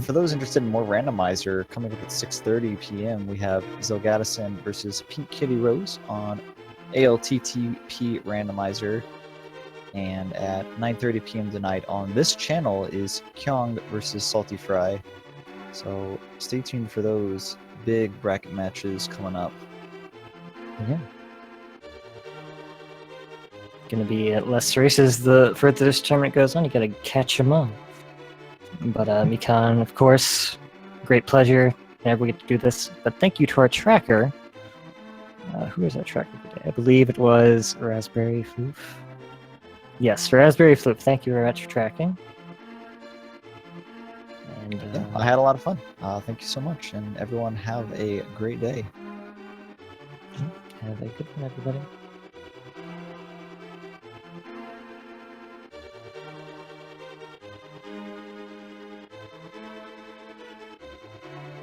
For those interested in more randomizer, coming up at 6:30 p.m. we have Zelgadison versus Pink Kitty Rose on ALTTP Randomizer, and at 9:30 p.m. tonight on this channel is Kyong versus Salty Fry. So stay tuned for those big bracket matches coming up. Yeah. Gonna be less races the further this tournament goes on. You gotta catch them up. But Mikan, of course, great pleasure whenever we get to do this. But thank you to our tracker. Who is our tracker today? I believe it was Raspberry Floof. Yes, Raspberry Floof. Thank you very much for tracking. And Yeah, I had a lot of fun. Thank you so much, and everyone have a great day. have a good one, everybody.